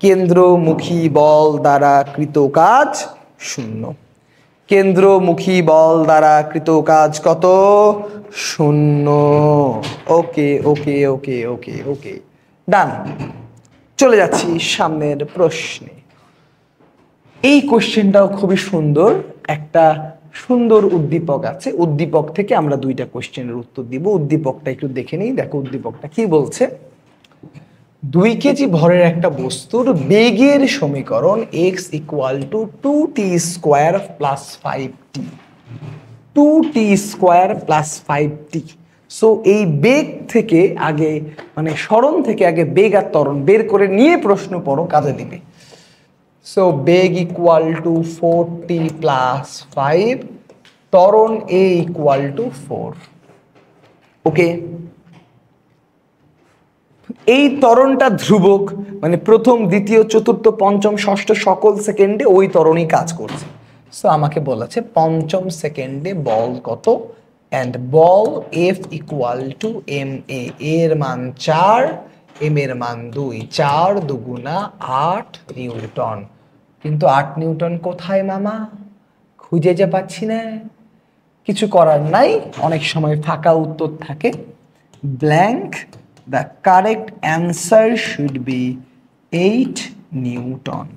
কেন্দ্রমুখী বল দ্বারা কৃত কাজ শূন্য। কেন্দ্রমুখী বল দ্বারা কৃত কাজ কত? শূন্য। ওকে ওকে ওকে ওকে ওকে, ডান। চলে যাচ্ছি সামনের প্রশ্নে। এই কোশ্চেনটাও খুবই সুন্দর, একটা সুন্দর উদ্দীপক আছে। উদ্দীপক থেকে আমরা দুইটা কোশ্চেনের উত্তর দিব। উদ্দীপকটা একটু দেখে নিই। দেখো উদ্দীপকটা কি বলছে। 2 কেজি ভরের একটা বস্তুর বেগের সমীকরণ x = 2t² + 5t, 2t² + 5t। So এই বেগ থেকে আগে, মানে সরণ থেকে আগে বেগ আর ত্বরণ বের করে নিয়ে প্রশ্ন পড়ো, কাজে দিবে। সো বেগ = 4t + 5, ত্বরণ a = 4। ওকে, এই ত্বরণটা ধ্রুবক, মানে প্রথম, দ্বিতীয়, চতুর্থ, পঞ্চম, ষষ্ঠ সকল সেকেন্ডে ওই ত্বরণই কাজ করছে। সো আমাকে বলেছে পঞ্চম সেকেন্ডে বল কত, অ্যান্ড বল F = ma, এর মান 4, m এর মান 2, 4 দুগুণা 8 নিউটন। কিন্তু 8 নিউটন কোথায় মামা? খুঁজে যে পাচ্ছি না। কিছু করার নাই, অনেক সময় ফাঁকা উত্তর থাকে, blank. The correct answer should be 8 Newton.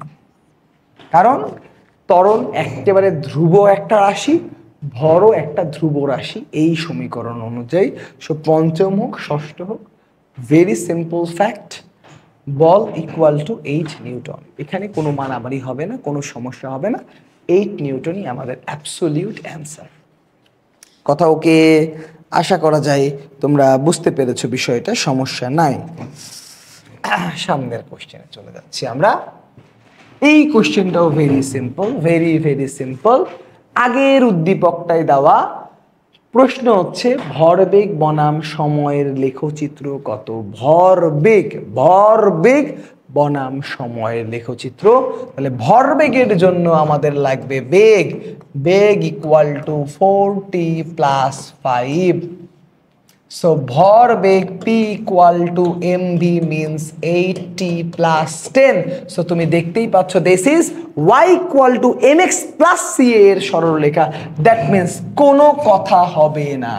কারণ ত্বরণ একেবারে ধ্রুব একটা রাশি, ভরও একটা ধ্রুব রাশি এই সমীকরণ অনুযায়ী। সো পঞ্চম হোক ষষ্ঠ হোক, ভেরি সিম্পল ফ্যাক্ট, বল = 8 নিউটন। এখানে কোনো মারামারি হবে না, কোনো সমস্যা হবে না। 8 নিউটনই আমাদের অ্যাবসলিউট অ্যান্সার। কথা ওকে? আশা করা যায় তোমরা বুঝতে পেরেছো বিষয়টা, সমস্যা নাই। সামনের কোশ্চেনে চলে যাচ্ছি আমরা। এই কোশ্চেনটাও very simple, very very simple. আগের উদ্দীপকটাই দেওয়া। প্রশ্ন হচ্ছে ভরবেগ বনাম সময়ের লেখচিত্র কত? ভরবেগ, ভরবেগ বনাম সময়ের লেখচিত্র। তাহলে ভরবেগের জন্য আমাদের লাগবে বেগ, বেগ = 4t + 5। সো ভরবেগ P = mv means 8t + 10। So তুমি দেখতেই পাচ্ছ this is y = mx + c এর সরলরেখা। দ্যাট মিন্স কোনো কথা হবে না,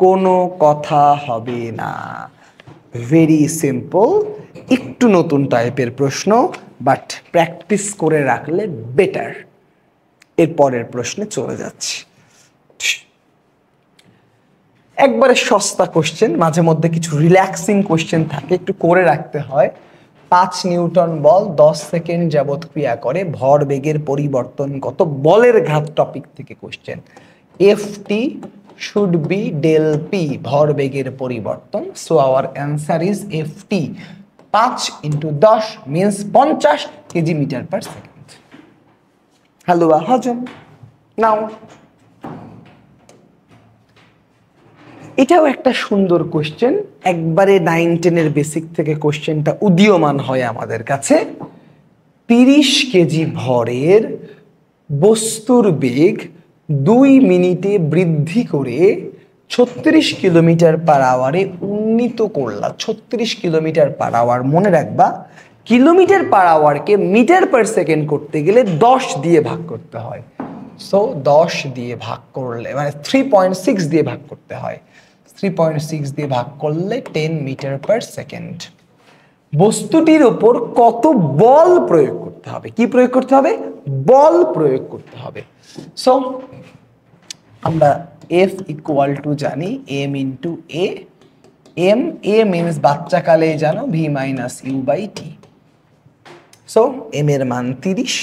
কোনো কথা হবে না। ভেরি সিম্পল, একটু নতুন টাইপের প্রশ্ন, বাট প্র্যাকটিস করে রাখলে বেটার। এর পরের প্রশ্নে চলে যাচ্ছি। একবারে সস্তা কোশ্চেন, মাঝে মধ্যে কিছু রিল্যাক্সিং কোশ্চেন থাকে, একটু করে রাখতে হয়। 5 নিউটন বল 10 সেকেন্ড যাবৎ ক্রিয়া করে, ভর বেগের পরিবর্তন কত? বলের ঘাত টপিক থেকে question. Ft should be del P, ভর বেগের পরিবর্তন। So our answer is Ft 5 × 10 means 50 KG metre per second. হালুয়া হজম নাও। এটাও একটা সুন্দর কোশ্চেন, একবারে 9-10 বেসিক থেকে কোশ্চেনটা উদীয়মান হয় আমাদের কাছে। 30 কেজি ভরের বস্তুর বেগ 2 মিনিটে বৃদ্ধি করে 36 কিলোমিটার/আওয়ারে উন্নীত করলা। 36 কিলোমিটার/আওয়ার, মনে রাখবা কিলোমিটার/আওয়ারকে মিটার/সেকেন্ড করতে গেলে 10 দিয়ে ভাগ করতে হয়। সো 10 দিয়ে ভাগ করলে, মানে 3.6 দিয়ে ভাগ করতে হয়। 3.6 দিয়ে ভাগ করলে 10 মিটার/সেকেন্ড। বস্তুটির উপর কত বল প্রয়োগ করতে হবে? কি প্রয়োগ করতে হবে? বল প্রয়োগ করতে হবে। সো আমরা F = জানি m × a। a মিনস বাচ্চাকালে জানো v - u/t। সো m এর মান 30,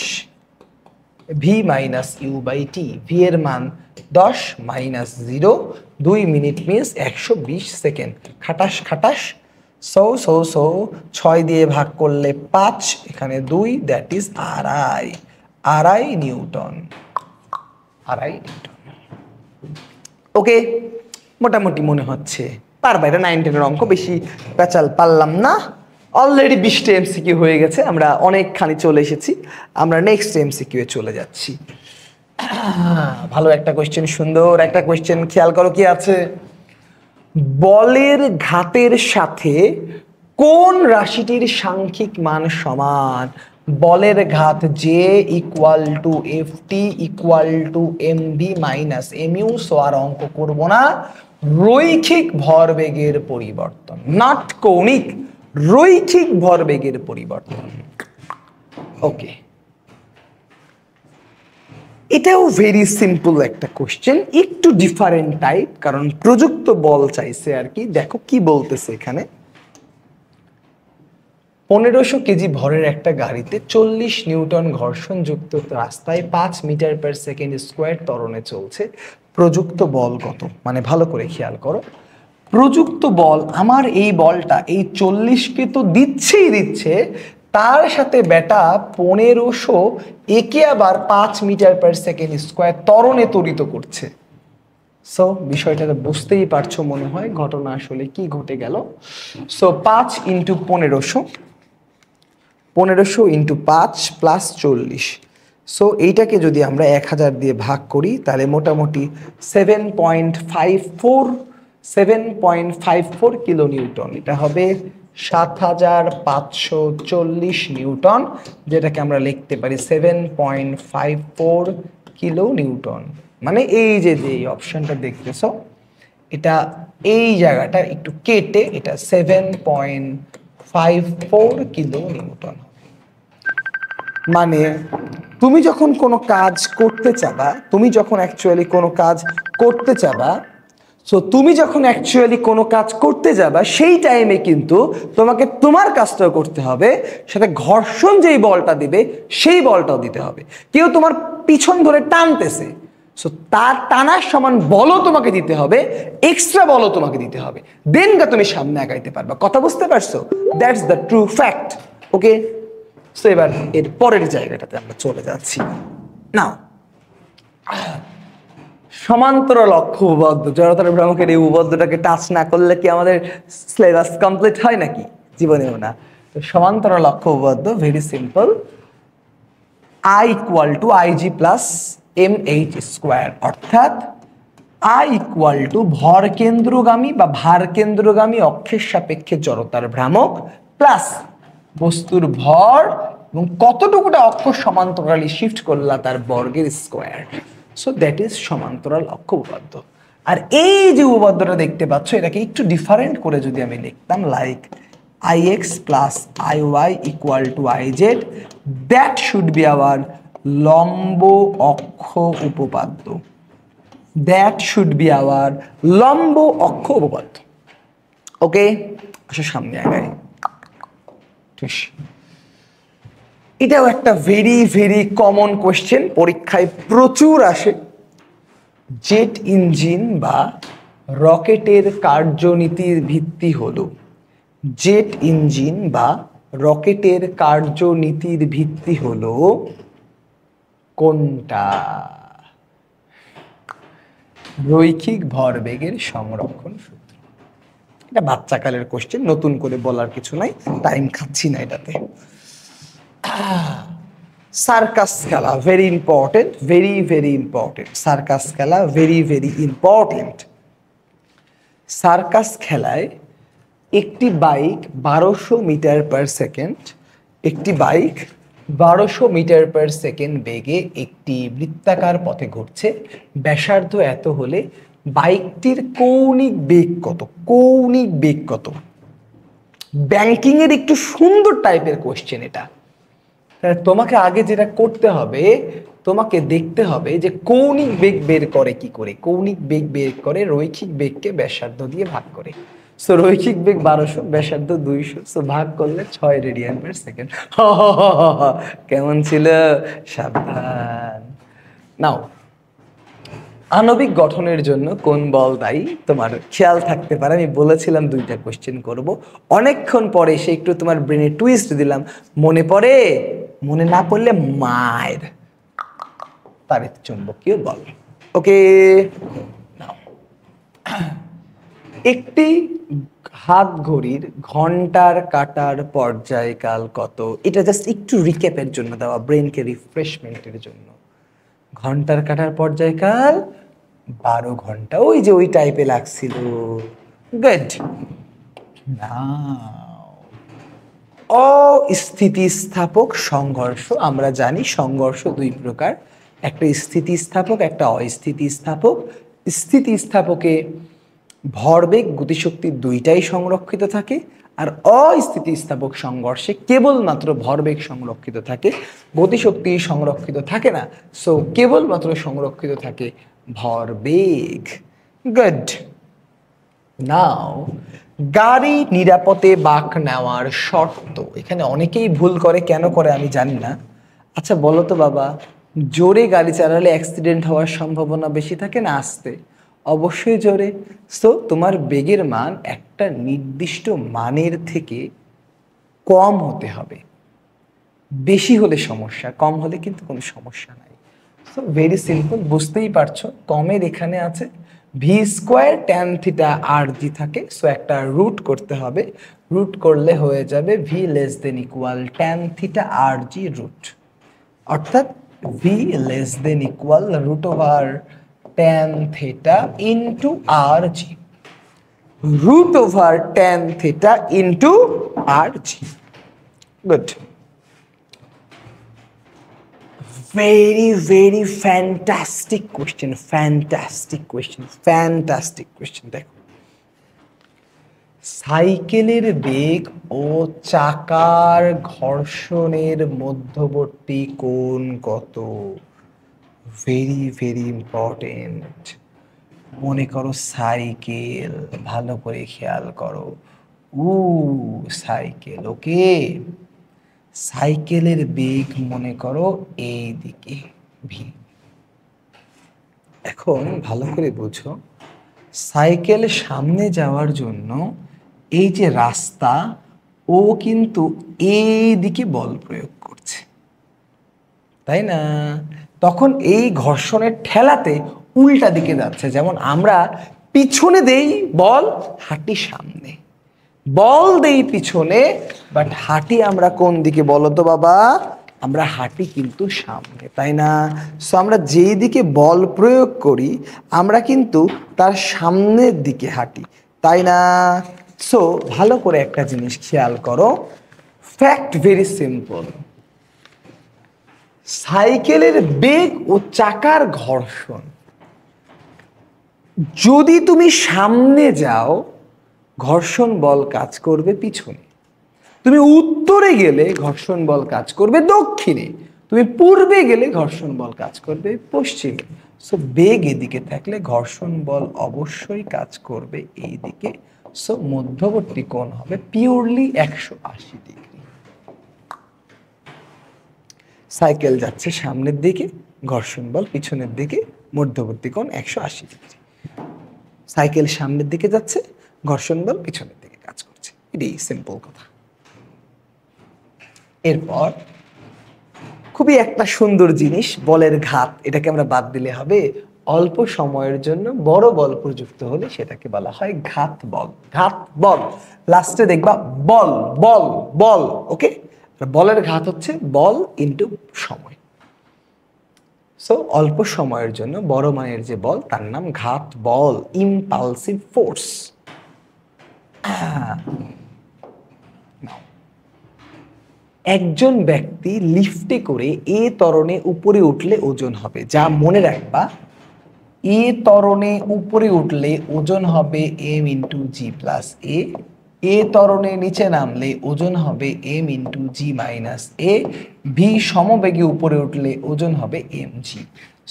v - u/t, v এর মান 10 - 0, 2 মিনিট মিনস 120 সেকেন্ড। খাটাস খাটাস। সো 6 দিয়ে ভাগ করলে 5, এখানে 2, দ্যাট ইজ আড়াই নিউটন। আড়াই নিউটন। ওকে, মোটামুটি মনে হচ্ছে পারবা, এটা 9 10 এর অঙ্ক, বেশি পেঁচাল পারলাম না। অলরেডি 20টা এমসিকিউ হয়ে গেছে, আমরা অনেকখানি চলে এসেছি, আমরা নেক্সট এমসিকিউ এ চলে যাচ্ছি। ভালো একটা কোয়েশ্চেন, সুন্দর একটা কোয়েশ্চেন, খেয়াল করো কি আছে। বলের ঘাতের সাথে কোন রাশিটির সাংখ্যিক মান সমান? বলের ঘাত J equal to F T equal to M V minus M U. So আর অঙ্ক করবো না, রৈখিক ভরবেগের পরিবর্তন, নট কৌণিক, রৈখিক ভরবেগের পরিবর্তন। ওকে, এটাও ভেরি সিম্পল একটা কোশ্চেন, একটু ডিফারেন্ট টাইপ, কারণ প্রযুক্ত বল চাইছে আর কি। দেখো কি বলতেছে এখানে, 1500 কেজি ভরের একটা গাড়িতে 40 নিউটন ঘর্ষণযুক্ত রাস্তায় 5 মিটার পার সেকেন্ড স্কোয়ার ত্বরণে চলছে। প্রযুক্ত বল কত? মানে ভালো করে খেয়াল করো, প্রযুক্ত বল, আমার এই বলটা এই 40কে তো দিচ্ছে, তার সাথে বেটা 1500 একে আবার 5 মিটার পার সেকেন্ড স্কোয়ার ত্বরণে ত্বরিত করছে। সো বিষয়টা বুঝতেই পারছো মনে হয়, ঘটনা আসলে কি ঘটে গেল। So 5 into 1500, 1500 into 5 plus 40। So এইটাকে যদি আমরা 1000 দিয়ে ভাগ করি তাহলে মোটামুটি 7.54 কিলো নিউটন, এটা হবে 7540 নিউটন, যেটাকে আমরা লিখতে পারি 7.54 কিলো নিউটন। মানে এই যে অপশনটা দেখতেছ, এটা এই জায়গাটা একটু কেটে এটা 7.54 কিলো নিউটন। মানে তুমি যখন কোনো কাজ করতে চাবা, তুমি যখন অ্যাকচুয়ালি কোনো কাজ করতে চাবা, সো তুমি যখন অ্যাকচুয়ালি কোনো কাজ করতে যাবা সেই টাইমে কিন্তু তোমাকে তোমার কাজটাও করতে হবে, সাথে ঘর্ষণ যেই বলটা দিবে সেই বলটাও দিতে হবে। কেউ তোমার পিছন ধরে টানতেছে, সো তার টানার সমান বলও তোমাকে দিতে হবে, এক্সট্রা বলও তোমাকে দিতে হবে, দেন তুমি সামনে আগাইতে পারবা। কথা বুঝতে পারছো? That's the true fact. Okay, so এবার এর পরের জায়গাটাতে আমরা চলে যাচ্ছি। নাও, সমান্তরাল অক্ষ উপপাদ্য, জড়তার ভ্রামকের এই উপপাদ্যটাকে টাচ না করলে কি আমাদের সিলেবাস কমপ্লিট হয় নাকি? জীবনেও না। তো সমান্তরাল অক্ষ উপপাদ্য very simple, I equal to I G plus M H square, অর্থাৎ আই ইকুয়াল টু ভর কেন্দ্রগামী বা ভার কেন্দ্রগামী অক্ষের সাপেক্ষে জড়তার ভ্রামক প্লাস বস্তুর ভর এবং কতটুকুটা অক্ষ সমান্তরালি শিফট করলা তার বর্গের স্কোয়ার। সো দ্যাট ইজ সমান্তরাল অক্ষ উপপাদ্য। আর এই যে উপপাদ্যটা দেখতে পাচ্ছ, এটাকে একটু ডিফারেন্ট করে যদি আমি লিখতাম, like ix plus iy equal to iz, that should be hour লম্ব অক্ষ উপপাদ্য। দ্যাট শুড বি আওয়ার লম্ব অক্ষ উপপাদ্য। ওকে, আসো সামনে আগাই। এটাও একটা ভেরি ভেরি কমন কোয়েশ্চেন, পরীক্ষায় প্রচুর আসে। জেট ইঞ্জিন বা রকেটের কার্যনীতির ভিত্তি হলো, জেট ইঞ্জিন বা রকেটের কার্যনীতির ভিত্তি হলো কোনটা? রৈখিক ভরবেগের সংরক্ষণ সূত্র। এটা বাচ্চাকালের কোশ্চেন, নতুন করে বলার কিছু নাই, টাইম খাচ্ছি না এটাতে। সার্কাস খেলা very important, very very important. Circus খেলা ভেরি ভেরি ইম্পর্টেন্ট। সার্কাস খেলায় একটি বাইক 1200 মিটার পার সেকেন্ড, একটি বাইক 1200 মিটার পার সেকেন্ড বেগে একটি বৃত্তাকার পথে ঘুরছে। ব্যাসার্ধ এত হলে বাইকটির কৌণিক বেগ কত? কৌণিক বেগ কত? ব্যাংকিং এর একটু সুন্দর টাইপের কোশ্চেন এটা। তোমাকে আগে যেটা করতে হবে, তোমাকে দেখতে হবে যে কৌণিক বেগ বের করে কি করে। কৌণিক বেগ বের করে রৈখিক বেগকে ব্যাসার্ধ দিয়ে ভাগ করে। সো রৈখিক বেগ 1200, ব্যাসার্ধ 200, সো ভাগ করলে 6 রেডিয়ান পার সেকেন্ড। কেমন ছিল? সাবধান। নাও, আণবিক গঠনের জন্য কোন বল দায়ী? তোমার খেয়াল থাকতে পারে আমি বলেছিলাম 2টা কোশ্চেন করব, অনেকক্ষণ পরে এসে একটু তোমার ব্রেনে টুইস্ট দিলাম, মনে পড়ে? মনে না পড়লে মায়ের তাড়িৎ চুম্বকীয় বল। ওকে, নাও একটি হাত ঘড়ির ঘন্টার কাটার পর্যায়কাল কত? এটা জাস্ট একটু রিক্যাপের জন্য দেওয়া, ব্রেনকে রিফ্রেশমেন্টের জন্য। ঘন্টার কাটার পর্যায়কাল 12 ঘন্টা। ওই যে ওই টাইপে লাগছিল। গুড। অস্থিতিস্থাপক সংঘর্ষ, আমরা জানি সংঘর্ষ দুই প্রকার, একটা স্থিতিস্থাপক, একটা অস্থিতিস্থাপক। স্থিতিস্থাপকে ভরবেগ গতিশক্তি দুইটাই সংরক্ষিত থাকে, আর অস্থিতিস্থাপক সংঘর্ষে কেবলমাত্র ভরবেগ সংরক্ষিত থাকে, গতিশক্তি সংরক্ষিত থাকে না। সো কেবলমাত্র সংরক্ষিত থাকে ভরবেগ। গুড। নাও, গাড়ি নিরাপদে বাঁক নেওয়ার শর্ত। এখানে অনেকেই ভুল করে, কেন করে আমি জানি না। আচ্ছা বলো তো বাবা, জোরে গাড়ি চালালে অ্যাক্সিডেন্ট হওয়ার সম্ভাবনা বেশি থাকে না আস্তে? অবশ্যই জোরে। সো তোমার বেগের মান একটা নির্দিষ্ট মানের থেকে কম হতে হবে। বেশি হলে সমস্যা, কম হলে কিন্তু কোনো সমস্যা নাই। সো ভেরি সিম্পল, বুঝতেই পারছো। কমের এখানে আছে V square tan theta R জি থাকে। সো একটা রুট করতে হবে, রুট করলে হয়ে যাবে V less then equal tan theta R G root, অর্থাৎ V less then equal root over tan theta into R G, root over tan theta into R G. Good. very fantastic question, fantastic question। দেখো, সাইকেলের বেগ ও চাকার ঘর্ষণের মধ্যবর্তী কোণ কত? Very important. মনে করো সাইকেল, ভালো করে খেয়াল করো। সাইকেল, ওকে। সাইকেলের বেগ মনে করো এই দিকে ভি। এখন ভালো করে বুঝো, সাইকেল সামনে যাওয়ার জন্য এই যে রাস্তা, ও কিন্তু এই দিকে বল প্রয়োগ করছে, তাই না? তখন এই ঘর্ষণের ঠেলাতে উল্টা দিকে যাচ্ছে। যেমন আমরা পিছনে দেই বল, হাঁটি সামনে, বল দেই পিছনে, বাট হাঁটি আমরা কোন দিকে বলো তো বাবা? আমরা হাঁটি কিন্তু সামনে, তাই না? সো আমরা যেই দিকে বল প্রয়োগ করি আমরা কিন্তু তার সামনের দিকে হাঁটি, তাই না? সো ভালো করে একটা জিনিস খেয়াল করো, ফ্যাক্ট ভেরি সিম্পল। সাইকেলের বেগ ও চাকার ঘর্ষণ, যদি তুমি সামনে যাও ঘর্ষণ বল কাজ করবে পিছনে, তুমি উত্তরে গেলে ঘর্ষণ বল কাজ করবে দক্ষিণে, তুমি পূর্বে গেলে ঘর্ষণ বল কাজ করবে পশ্চিমে। সো বেগ এদিকে থাকলে ঘর্ষণ বল অবশ্যই কাজ করবে এই দিকে। সো মধ্যবর্তী কোণ হবে পিওরলি 180 ডিগ্রি। সাইকেল যাচ্ছে সামনের দিকে, ঘর্ষণ বল পিছনের দিকে, মধ্যবর্তী কোণ 180 ডিগ্রি। সাইকেল সামনের দিকে যাচ্ছে, ঘর্ষণ বল পিছনের দিকে কাজ করছে, এটাই সিম্পল কথা। এরপর খুবই একটা সুন্দর জিনিস, বলের ঘাত। এটাকে আমরা বাদ দিলে হবে, অল্প সময়ের জন্য বড় বল প্রযুক্ত হলে সেটাকে বলা হয় ঘাত বল। ঘাত বল, লাস্টে দেখবা বল বল বল, ওকে। বলের ঘাত হচ্ছে বল ইনটু সময়। সো অল্প সময়ের জন্য বড় মানের যে বল তার নাম ঘাত বল, ইম্পালসিভ ফোর্স। একজন ব্যক্তি লিফটে করে এ ত্বরণে উপরে উঠলে ওজন হবে, যা মনে রাখবা, এ ত্বরণে উপরে উঠলে ওজন হবে এম ইন্টু জি প্লাস এ ত্বরণে নিচে নামলে ওজন হবে এম ইন্টু জি মাইনাস ভি সমবেগে উপরে উঠলে ওজন হবে এম জি।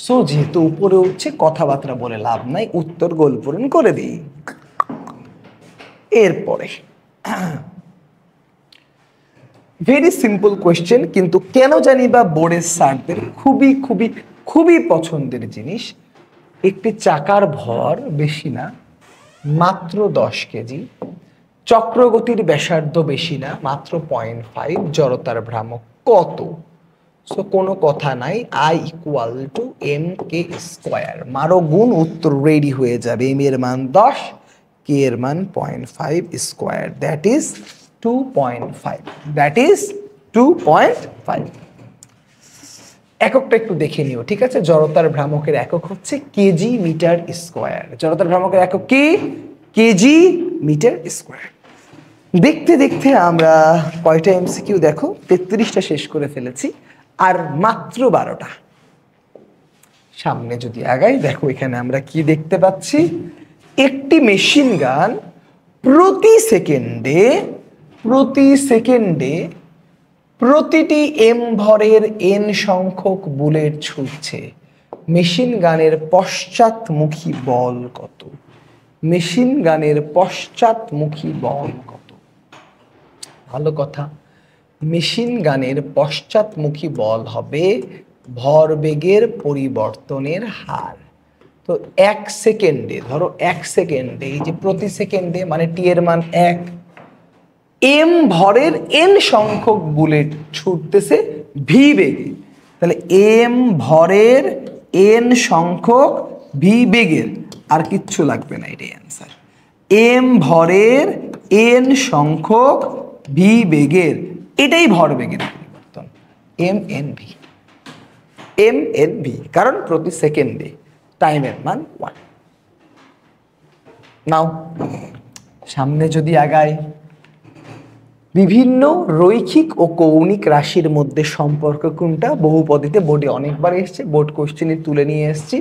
সো যেহেতু উপরে উঠছে কথাবার্তা বলে লাভ নাই, উত্তর গোল পূরণ করে দিই। এরপরে ভেরি সিম্পল কোয়েশ্চেন, কিন্তু কেন জানি বা বোর্ডের স্যারদের খুবই খুবই খুবই পছন্দের জিনিস। একটি চাকার ভর বেশি না, মাত্র 10 কেজি, চক্রগতির ব্যাসার্ধ বেশি না, মাত্র 0.5, জড়তার ভ্রামক কত? সো কোনো কথা নাই, I equal to M K square, মারো গুণ, উত্তর রেডি হয়ে যাবে। এম এর মান 10, কে এর মান 0.5 square, that is 2.5, that is 2.5। এককটা একটু দেখে নিও, ঠিক আছে? জড়তার ভ্রামকের একক হচ্ছে কেজি মিটার স্কোয়ার। জড়তার ভ্রামকের একক কি? KG metre square. দেখতে দেখতে আমরা কয়টা এমসিকিউ দেখো, 33টা শেষ করে ফেলেছি, আর মাত্র 12টা। সামনে যদি আগাই, দেখো এখানে আমরা কি দেখতে পাচ্ছি। একটি মেশিন গান প্রতি সেকেন্ডে প্রতিটি এম ভরের এন সংখ্যক বুলেট ছুটছে। মেশিন গানের পশ্চাৎমুখী বল কত? মেশিন গানের পশ্চাৎমুখী বল কত? ভালো কথা, মেশিন গানের পশ্চাৎমুখী বল হবে ভরবেগের পরিবর্তনের হার। তো 1 সেকেন্ডে, ধরো 1 সেকেন্ডে, এই যে প্রতি সেকেন্ডে মানে টি এর মান 1, এম ভরের এন সংখ্যক বুলেট ছুটতেছে ভি বেগে, তাহলে এম ভরের এন সংখ্যক ভি বেগের, আর কিচ্ছু লাগবে না, এটাই অ্যান্সার। এম ভরের এন সংখ্যক ভি বেগের, এটাই ভরবেগের পরিবর্তন, M N V, M N V, কারণ প্রতি সেকেন্ডে টাইমের মান 1। নাও সামনে যদি আগাই, বিভিন্ন রৈখিক ও কৌণিক রাশির মধ্যে সম্পর্ক কোনটা? বহুপদীতে বোর্ডে অনেকবার এসছে, বোর্ড কোশ্চেনে তুলে নিয়ে এসছি।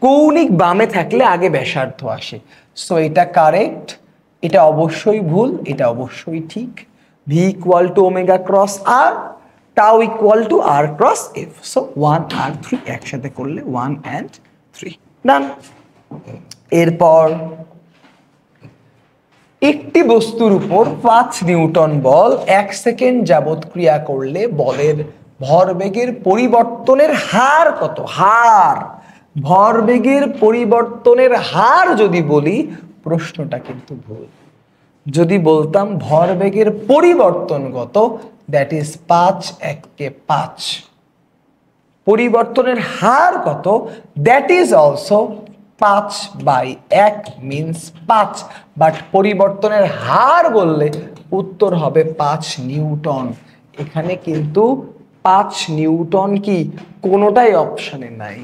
কৌণিক বামে থাকলে আগে ব্যাসার্ধ আসে, সো এটা কারেক্ট, এটা অবশ্যই ভুল, এটা অবশ্যই ঠিক। V equal to omega cross R, tau equal to R cross F, so 1 আর 3 একসাথে করলে 1 and 3, ডান। এরপর একটি বস্তুর উপর 5 নিউটন বল 1 সেকেন্ড যাবৎ ক্রিয়া করলে বলের ভরবেগের পরিবর্তনের হার কত? হার, ভরবেগের পরিবর্তনের হার যদি বলি, প্রশ্নটা কিন্তু ভুল। যদি বলতাম ভরবেগের পরিবর্তন কত, দ্যাট ইজ 5 1 5, পরিবর্তনের হার কত, that is also 5/1 means 5, but পরিবর্তনের হার বললে উত্তর হবে 5 নিউটন। এখানে কিন্তু 5 নিউটন কি কোনোটাই অপশনে নাই,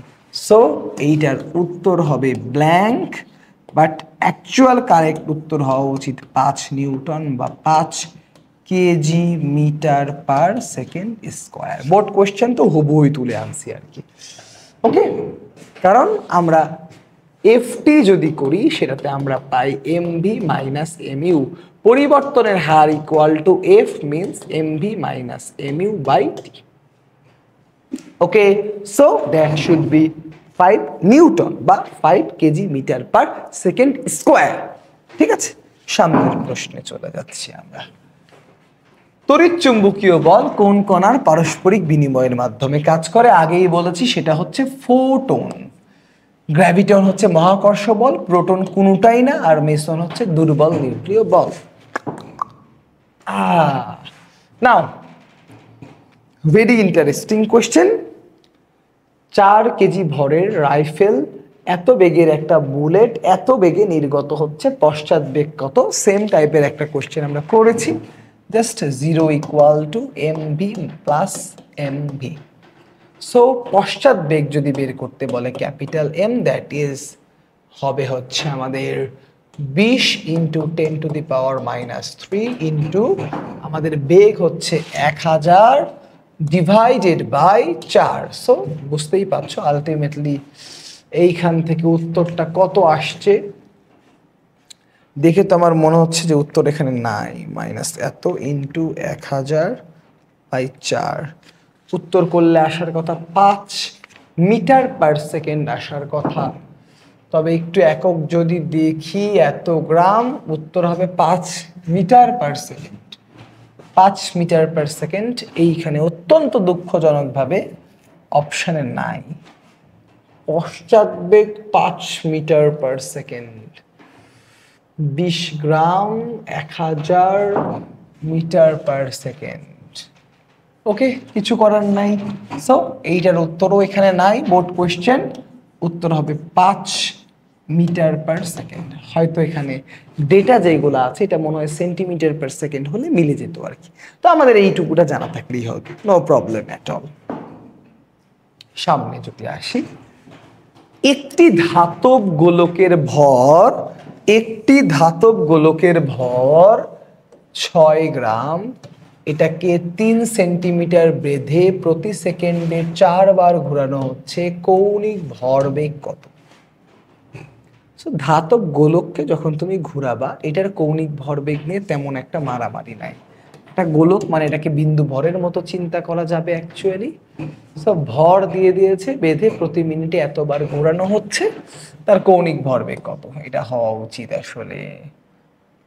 সো এইটার উত্তর হবে ব্ল্যাঙ্ক, বাট অ্যাকচুয়াল কারেক্ট উত্তর হওয়া উচিত 5 নিউটন বা 5 KG metre per second square. Board question তো হুবহুই তুলে আনছি আর কি, ওকে? কারণ আমরা এফটি যদি করি সেটাতে আমরা পাই এমভি মাইনাস এমইউ, পরিবর্তনের হার equal to F means M V minus M U by T. Okay, so that should be 5 newton বা 5 KG metre per second square. ঠিক আছে, সামনের প্রশ্নে চলে যাচ্ছি আমরা। তড়িৎচুম্বকীয় বল কোন কণার পারস্পরিক বিনিময়ের মাধ্যমে কাজ করে? আগেই বলেছি, সেটা হচ্ছে ফোটন। গ্র্যাভিটন হচ্ছে মহাকর্ষ বল, প্রোটন কোনটাই না, আর মেসন হচ্ছে দুর্বল নিউক্লিয় বল। নাও ভেরি ইন্টারেস্টিং কোয়েশ্চেন। 4 কেজি ভরের রাইফেল, এত বেগের একটা বুলেট, এত বেগে নির্গত হচ্ছে, পশ্চাৎ বেগ কত? সেম টাইপের একটা কোয়েশ্চেন আমরা করেছি, just 0 equal to MV plus MV. So পশ্চাৎ বেগ যদি বের করতে বলে ক্যাপিটাল এম, দ্যাট ইজ হবে হচ্ছে আমাদের 20 into 10 to the power -3 into আমাদের বেগ হচ্ছে 1000 ডিভাইডেড বাই 4। সো বুঝতেই পারছো আলটিমেটলি এইখান থেকে উত্তরটা কত আসছে। দেখে তো আমার মনে হচ্ছে যে উত্তর এখানে নাই, মাইনাস এত ইন্টু 1000 বাই 4, উত্তর করলে আসার কথা 5 মিটার পার সেকেন্ড আসার কথা। তবে একটু একক যদি দেখি, এত গ্রাম, উত্তর হবে 5 metre per second. 5 metre per second এইখানে অত্যন্ত দুঃখজনকভাবে অপশানে নাই। পশ্চাৎবেগ 5 metre per second, 20 gram 1000 metre per second. Okay, কিছু করার নাই। সো এইটার উত্তরও এখানে নাই, বোর্ড কোয়েশ্চেন। উত্তর হবে 5 মিটার পার সেকেন্ড। হয়তো এখানে ডেটা যেগুলো আছে এটা মনে হয় সেন্টিমিটার পার সেকেন্ড হলে মিলে যেত আর কি। তো আমাদের এইটুকুটা জানা থাকলেই হবে, নো প্রবলেম অ্যাট অল। সামনে যদি আসি, একটি ধাতব গোলকের ভর, একটি ধাতব গোলকের ভর 6 গ্রাম, এটাকে 3 সেন্টিমিটার বেঁধে প্রতি সেকেন্ডে 4 বার ঘোরানো হচ্ছে, কৌণিক ভরবেগ কত? ধাতব গোলককে যখন তুমি ঘুরাবা, এটার কৌণিক ভরবেগ নিয়ে তেমন একটা মারামারি নাই। একটা গোলক মানে এটাকে বিন্দু ভরের মতো চিন্তা করা যাবে অ্যাকচুয়ালি। সব ভর দিয়ে দিয়েছে, বেঁধে প্রতি মিনিটে এতবার ঘোরানো হচ্ছে, তার কৌণিক ভরবেগ কত? এটা হওয়া উচিত আসলে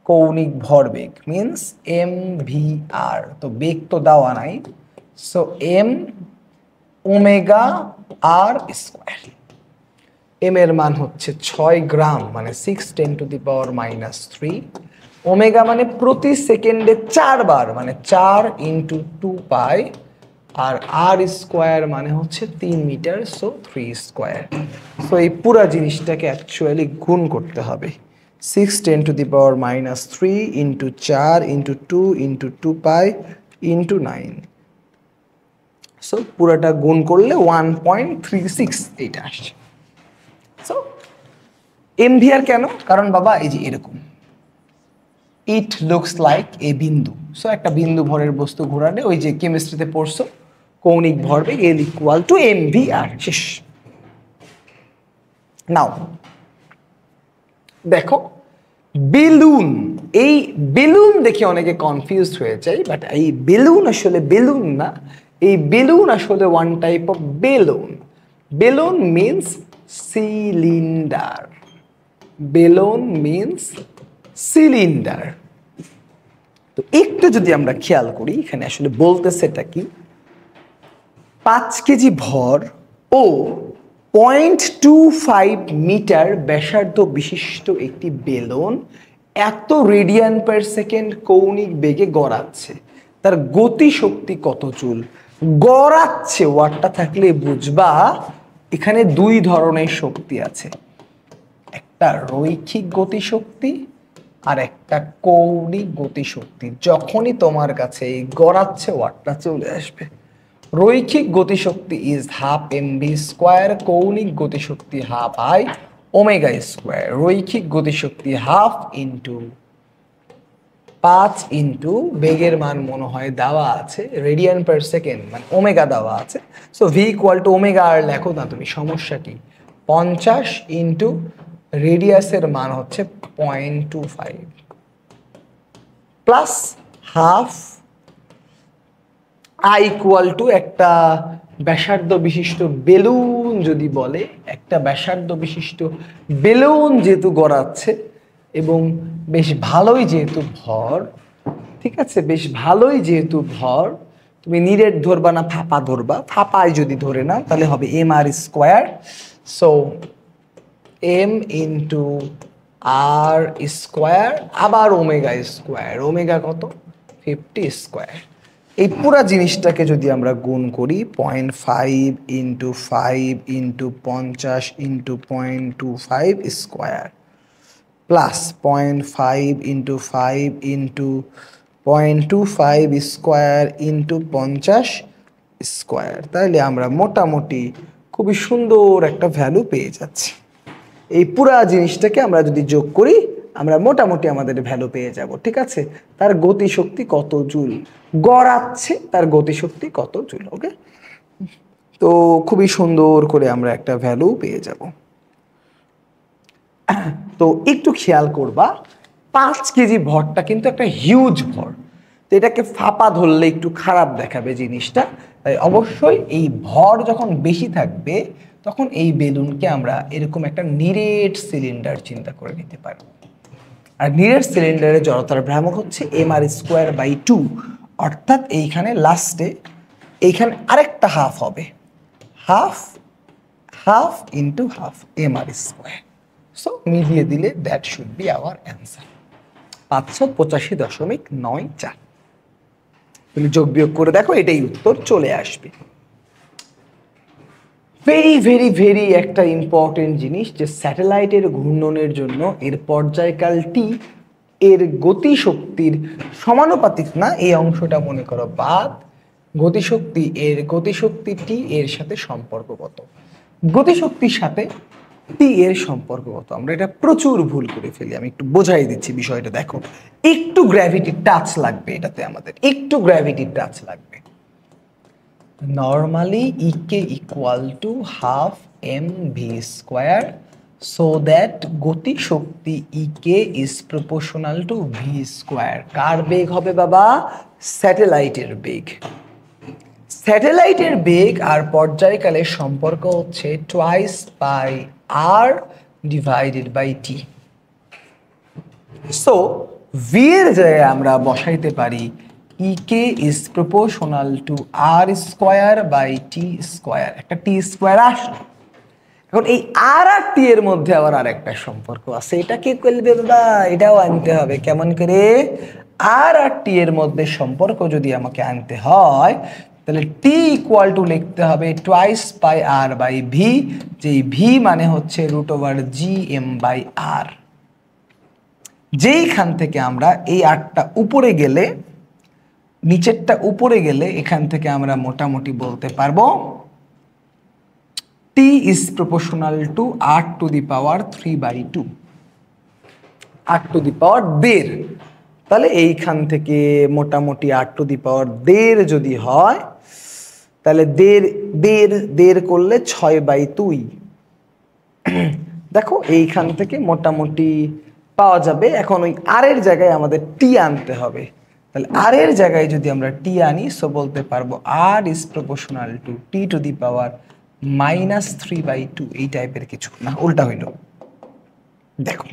কৌণিক ভরবেগ মিন্স এম ভি আর। তো বেগ তো দেওয়া নাই, সো এম ওমেগা আর স্কোয়ার। এম এর মান হচ্ছে 6 গ্রাম মানে 6×10⁻³ ওমেগা মানে প্রতি সেকেন্ডে 4 বার মানে 4 × 2π, আর আর স্কোয়ার মানে হচ্ছে 3 মিটার, সো 3 স্কোয়ার। সো এই পুরো জিনিসটাকে অ্যাকচুয়ালি গুণ করতে হবে, 6×10⁻³ × 4 × 2 × 2π × 9। সো পুরোটা গুণ করলে 1.36 এইটা আসছে। সো এমভিআর কেন? কারণ বাবা এই যে এরকম, ইট লুকস লাইক এ বিন্দু। সো একটা বিন্দু ভরের বস্তু ঘোরালে, ওই যে কেমিস্ট্রিতে পড়ছো কৌণিক ভরবেগ এল ইকুয়াল টু এমভিআর, শেষ। নাও দেখো বেলুন, এই বেলুন দেখে অনেকে কনফিউজড হয়ে যায়, বাট এই বেলুন আসলে বেলুন না, এই বেলুন আসলে one type of balloon. Balloon means cylinder, balloon means cylinder. তো একটু যদি আমরা খেয়াল করি, এখানে আসলে বলতেছে এটা কি, 5 কেজি ভর ও 0.25 মিটার ব্যাসার্ধ বিশিষ্ট একটি বেলুন এত রেডিয়ান পার সেকেন্ড কৌণিক বেগে গড়াচ্ছে, তার গতি শক্তি কত জুল? গড়াচ্ছে ওয়ার্ডটা থাকলে বুঝবা এখানে 2 ধরনের শক্তি আছে, একটা রৈখিক গতিশক্তি আর একটা কৌণিক গতিশক্তি। যখনই তোমার কাছে এই গড়াচ্ছে ওয়ার্ডটা চলে আসবে, রৈখিক গতিশক্তি ইজ হাফ mv², কৌণিক গতিশক্তি হাফ I ওমেগা স্কোয়ার। রৈখিক গতিশক্তি হাফ ইন্টু 5 ইন্টু বেগের মান মনে হয় দেওয়া আছে রেডিয়ান পার সেকেন্ড মানে ওমেগা দেওয়া আছে, so V equal to omega R লেখো না তুমি, সমস্যা কি? 50 ইন্টু রেডিয়াসের মান হচ্ছে 0.25 plus half I equal two একটা ব্যাসার্ধ বিশিষ্ট বেলুন যদি বলে, একটা ব্যাসার্ধ বিশিষ্ট বেলুন যেহেতু গড়াচ্ছে এবং বেশ ভালোই যেহেতু ভর, ঠিক আছে, বেশ ভালোই যেহেতু ভর, তুমি নিরেট ধরবা না ফাঁপা ধরবা? ফাঁপায় যদি ধরে নাও তাহলে হবে M R square, so M into আর স্কোয়ার আবার ওমেগা স্কোয়ার। ওমেগা কত? 50 স্কোয়ার। এই পুরা জিনিসটাকে যদি আমরা গুণ করি 0.5 into 5 into 50 into 0.25 square plus 0.5 into 5 into 0.25 square into 50 square, তাহলে আমরা মোটামুটি খুবই সুন্দর একটা ভ্যালু পেয়ে যাচ্ছি। এই পুরা জিনিসটাকে আমরা যদি যোগ করি আমরা মোটামুটি আমাদের ভ্যালু পেয়ে যাব, ঠিক আছে। তার গতিশক্তি কত জুল গড়াচ্ছে, তার গতিশক্তি কত জুল, ওকে। তো খুবই সুন্দর করে আমরা একটা ভ্যালু পেয়ে যাব। তো একটু খেয়াল করবা 5 কেজি ভরটা কিন্তু একটা হিউজ ভর, তো এটাকে ফাঁপা ধরলে একটু খারাপ দেখাবে জিনিসটা, তাই অবশ্যই এই ভর যখন বেশি থাকবে তখন এই বেলুনকে আমরা এরকম একটা নিরেট সিলিন্ডার চিন্তা করে নিতে পারি। আর নিরেট সিলিন্ডারের জড়তার ভ্রামক হচ্ছে mr²/2, অর্থাৎ এইখানে লাস্টে এইখানে আরেকটা হাফ হবে, half into half mr²। So মিলিয়ে দিলে that should be hour answer 585.94। তুমি যোগ বিয়োগ করে দেখো এটাই উত্তর চলে আসবে। ভেরি ভেরি ভেরি একটা ইম্পর্টেন্ট জিনিস, যে স্যাটেলাইটের ঘূর্ণনের জন্য এর পর্যায়কাল টি এর গতিশক্তির সমানুপাতিক না, এই অংশটা মনে করো বাদ। গতিশক্তি এর গতিশক্তি টি এর সাথে সম্পর্কগত, গতিশক্তির সাথে টি এর সম্পর্কগত। আমরা এটা প্রচুর ভুল করে ফেলি, আমি একটু বোঝাই দিচ্ছি বিষয়টা। দেখো, একটু গ্র্যাভিটির টাচ লাগবে এটাতে, আমাদের একটু গ্র্যাভিটির টাচ লাগবে। Normally Ek equal to half mv square, so that গতি শক্তি Ek is proportional to v square। কার বেগ হবে বাবা? স্যাটেলাইটের বেগ। স্যাটেলাইটের বেগ আর পর্যায়কালের সম্পর্ক হচ্ছে twice pi r divided by t। So v এর জায়গায় আমরা বসাইতে পারি Ek is proportional to r square by t square, একটা t square আসলো। এখন এই r আর t এর মধ্যে আবার আরেকটা সম্পর্ক আছে, এটা কি করবে বাবা? এটাও আনতে হবে। কেমন করে? r আর t এর মধ্যে সম্পর্ক যদি আমাকে আনতে হয়, তাহলে t ইকুয়াল টু লিখতে হবে twice pi r by v, যেই v মানে হচ্ছে √g/m/r। যেইখান থেকে আমরা এই আরটা উপরে গেলে, নিচেরটা উপরে গেলে, এখান থেকে আমরা মোটামুটি বলতে পারবো t is proportional to r to the power 3/2, r to the power 1.5। তাহলে এইখান থেকে মোটামুটি r to the power 1.5 যদি হয়, তাহলে 1.5 করলে 6/2। দেখো এইখান থেকে মোটামুটি পাওয়া যাবে। এখন ওই r এর জায়গায় আমাদের t আনতে হবে, তাহলে r এর জায়গায় যদি আমরা t আনি, সো বলতে পারবো r is proportional to t to the power -3/2, এই টাইপের কিছু না, উল্টা হইল। দেখো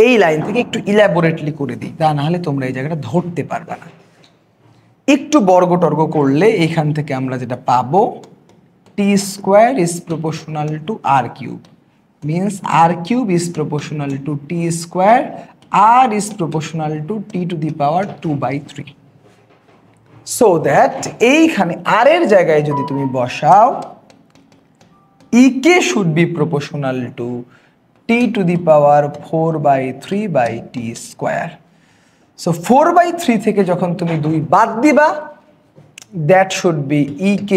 এই লাইন থেকে একটু ইলাবোরেটলি করে দিই, তা না হলে তোমরা এই জায়গাটা ধরতে পারবে না। একটু বর্গ টর্গ করলে এখান থেকে আমরা যেটা পাবো, t square is proportional to r cube, means r cube is proportional to t square, r is proportional to t to the power 2/3। so that এইখানে r এর জায়গায় যদি তুমি বসাও, Ek should be proportional to t to the power 4/3/t square। so 4/3 থেকে যখন তুমি 2 বাদ দিবা, that should be Ek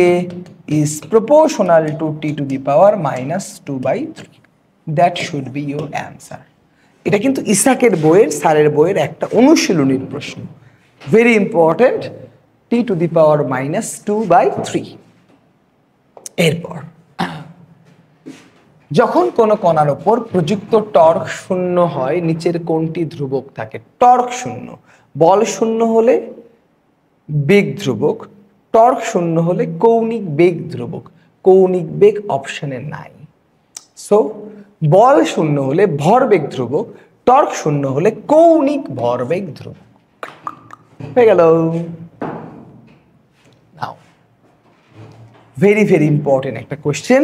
is proportional to t to the power -2/3। that should be your answer। এটা কিন্তু ইসাকের বইয়ের, স্যারের বইয়ের একটা অনুশীলনীর প্রশ্ন, very important, t to the power -2/3। এরপর যখন কোনো কণার ওপর প্রযুক্ত টর্ক শূন্য হয়, নিচের কোনটি ধ্রুবক থাকে? টর্ক শূন্য, বল শূন্য হলে বেগ ধ্রুবক, টর্ক শূন্য হলে কৌণিক বেগ ধ্রুবক। কৌণিক বেগ অপশনে নাই। সো বল শূন্য হলে ভরবেগ ধ্রুবক, টর্ক শূন্য হলে কৌণিক ভরবেগ ধ্রুবক। হয়ে গেল। নাও ভেরি ভেরি ইম্পর্টেন্ট একটা কোশ্চেন।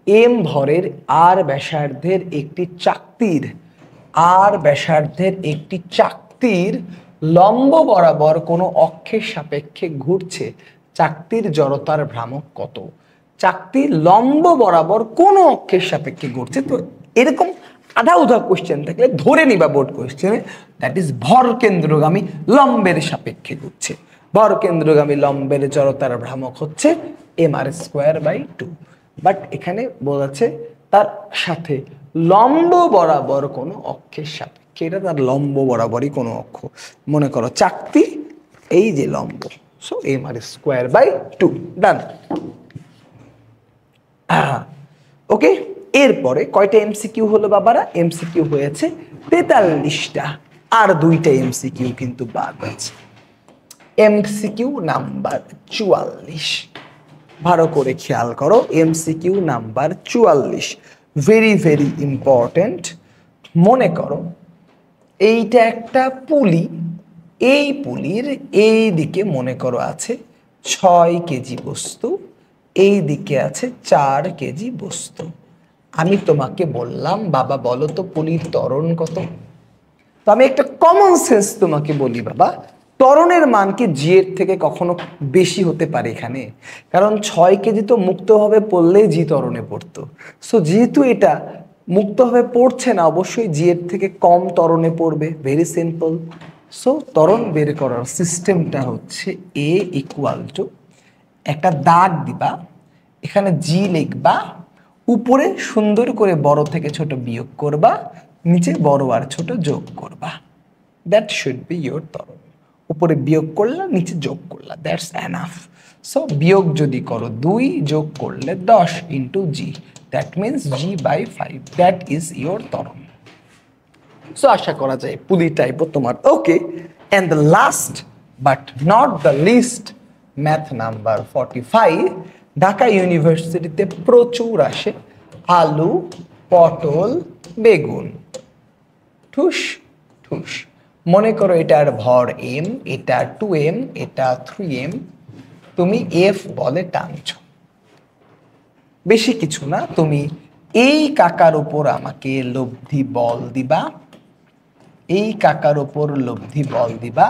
এম ভরের আর ব্যাসার্ধের একটি চাকতির, আর ব্যাসার্ধের একটি চাকতির লম্ব বরাবর কোনো অক্ষের সাপেক্ষে ঘুরছে, চাকতির জড়তার ভ্রামক কত? চাকতি লম্ব বরাবর কোনো অক্ষের সাপেক্ষে ঘুরছে, তো এরকম আধা উধা কোশ্চেন থাকলে ধরে নিবা বোর্ড কোশ্চেনে, দ্যাট ইজ ভর কেন্দ্রগামী লম্বের সাপেক্ষে ঘুরছে। ভর কেন্দ্রগামী লম্বের জড়তার ভ্রামক হচ্ছে mr²/2। বাট এখানে বোঝাচ্ছে তার সাথে লম্ব বরাবর কোনো অক্ষের সাপেক্ষে, এটা তার লম্ব বরাবরই কোনো অক্ষ। মনে করো চাকতি, এই যে লম্ব, সো mr²/2, ডান। ওকে, এরপরে কয়টা এমসিকিউ হলো বাবারা? এমসিকিউ হয়েছে 43টা, আর 2টা এমসিকিউ কিন্তু বাদ আছে। এমসিকিউ নাম্বার 44, ভালো করে খেয়াল করো, MCQ number 44, very very important. মনে করো এইটা একটা পুলি, এই পুলির এই দিকে মনে করো আছে 6 কেজি বস্তু, এই দিকে আছে 4 কেজি বস্তু। আমি তোমাকে বললাম বাবা বলো তো পুলির ত্বরণ কত? তো আমি একটা কমন সেন্স তোমাকে বলি বাবা, ত্বরণের মান কি জি এর থেকে কখনো বেশি হতে পারে এখানে? কারণ 6 কেজি তো মুক্তভাবে পড়লেই জি ত্বরণে পড়তো। সো যেহেতু এটা মুক্তভাবে পড়ছে না, অবশ্যই জি এর থেকে কম ত্বরণে পড়বে। Very simple. সো ত্বরণ বের করার সিস্টেমটা হচ্ছে এ ইকুয়াল টু একটা দাগ দিবা, এখানে জি লিখবা, উপরে সুন্দর করে বড় থেকে ছোট বিয়োগ করবা, নিচে বড় আর ছোট যোগ করবা। দ্যাট শুড বি ইয়োর ত্বরণ। উপরে বিয়োগ করলা, নিচে যোগ করলা, দ্যাটস এনাফ। সো বিয়োগ যদি করো 2, যোগ করলে 10 into G, that means G by 5, that is your ত্বরণ। সো আশা করা যায় পুলি টাইপও তোমার okay. And the last but not the least, math number 45, Dhaka ইউনিভার্সিটিতে প্রচুর আসে আলু, পটল, বেগুন। ঠুস ঠুস। মনে করো এটার ভর এম, এটা 2m, এটা 3m, তুমি এফ বলে টানছো। বেশি কিছু না, তুমি এই কাকার উপর আমাকে লব্ধি বল দিবা, এই কাকার উপর লব্ধি বল দিবা,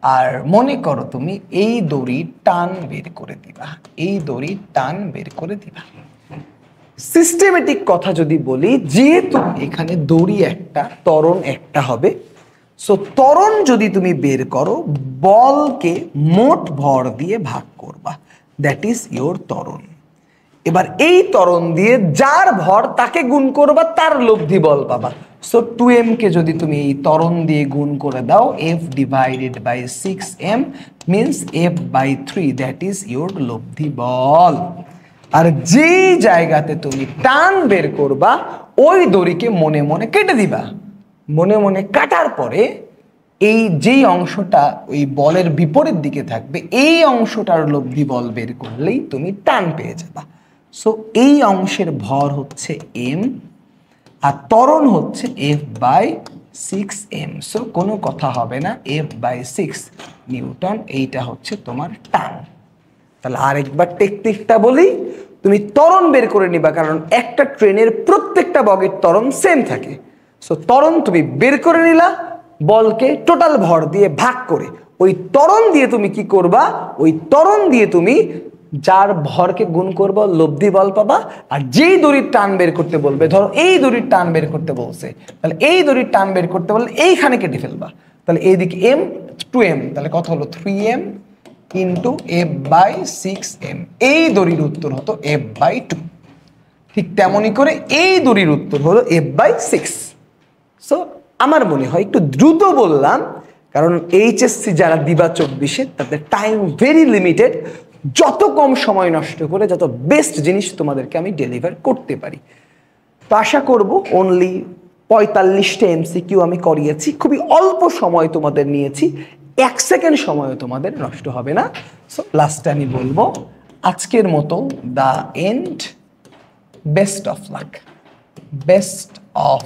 আর মনে করো তুমি এই দড়ির টান বের করে দিবা, এই দড়ির টান বের করে দিবা। সিস্টেমেটিক কথা যদি বলি, যেহেতু এখানে দড়ি একটা, ত্বরণ একটা হবে, সো ত্বরণ যদি তুমি বের করো, বলকে মোট ভর দিয়ে ভাগ করবা, দ্যাট ইজ ইয়োর ত্বরণ। এবার এই ত্বরণ দিয়ে যার ভর তাকে গুণ করবা, তার লব্ধি বল পাবা। সো 2m কে যদি তুমি এই ত্বরণ দিয়ে গুণ করে দাও, f divided by 6m means f by 3, that is your লব্ধি বল। আর যেই জায়গাতে তুমি টান বের করবা, ওই দড়িকে মনে মনে কেটে দিবা। মনে মনে কাটার পরে এই যেই অংশটা ওই বলের বিপরীত দিকে থাকবে, এই অংশটার লব্ধি বল বের করলেই তুমি টান পেয়ে যাবা। সো এই অংশের ভর হচ্ছে m, আর ত্বরণ হচ্ছে f বাই 6m। সো কোনো কথা হবে না, f বাই 6 নিউটন, এইটা হচ্ছে তোমার টান। তাহলে আরেকবার টেকনিকটা বলি, তুমি ত্বরণ বের করে নিবা, কারণ একটা ট্রেনের প্রত্যেকটা বগির ত্বরণ সেম থাকে। সো ত্বরণ তুমি বের করে নিলা, বলকে টোটাল ভর দিয়ে ভাগ করে, ওই ত্বরণ দিয়ে তুমি কি করবা, ওই ত্বরণ দিয়ে তুমি যার ভরকে গুণ করবা, লব্ধি বল পাবা। আর যেই দড়ির টান বের করতে বলবে, ধরো এই দড়ির টান বের করতে বলছে, তাহলে এই দড়ির টান বের করতে বললে এইখানে কেটে ফেলবা। তাহলে এইদিকে m 2m, তাহলে কত হলো 3m into f by 6m। এই দড়ির উত্তর হতো f বাই 2। ঠিক তেমনই করে এই দড়ির উত্তর হলো f বাই 6। সো আমার মনে হয় একটু দ্রুত বললাম, কারণ এইচএসসি যারা দিবা 24-এ, তাদের টাইম ভেরি লিমিটেড। যত কম সময় নষ্ট করে যত বেস্ট জিনিস তোমাদেরকে আমি ডেলিভার করতে পারি। তো আশা করব অনলি 45টা এমসিকিউ আমি করিয়েছি, খুবই অল্প সময় তোমাদের নিয়েছি, 1 সেকেন্ড সময়ও তোমাদের নষ্ট হবে না। সো লাস্টে আমি বলবো আজকের মতো the end, best of luck, best of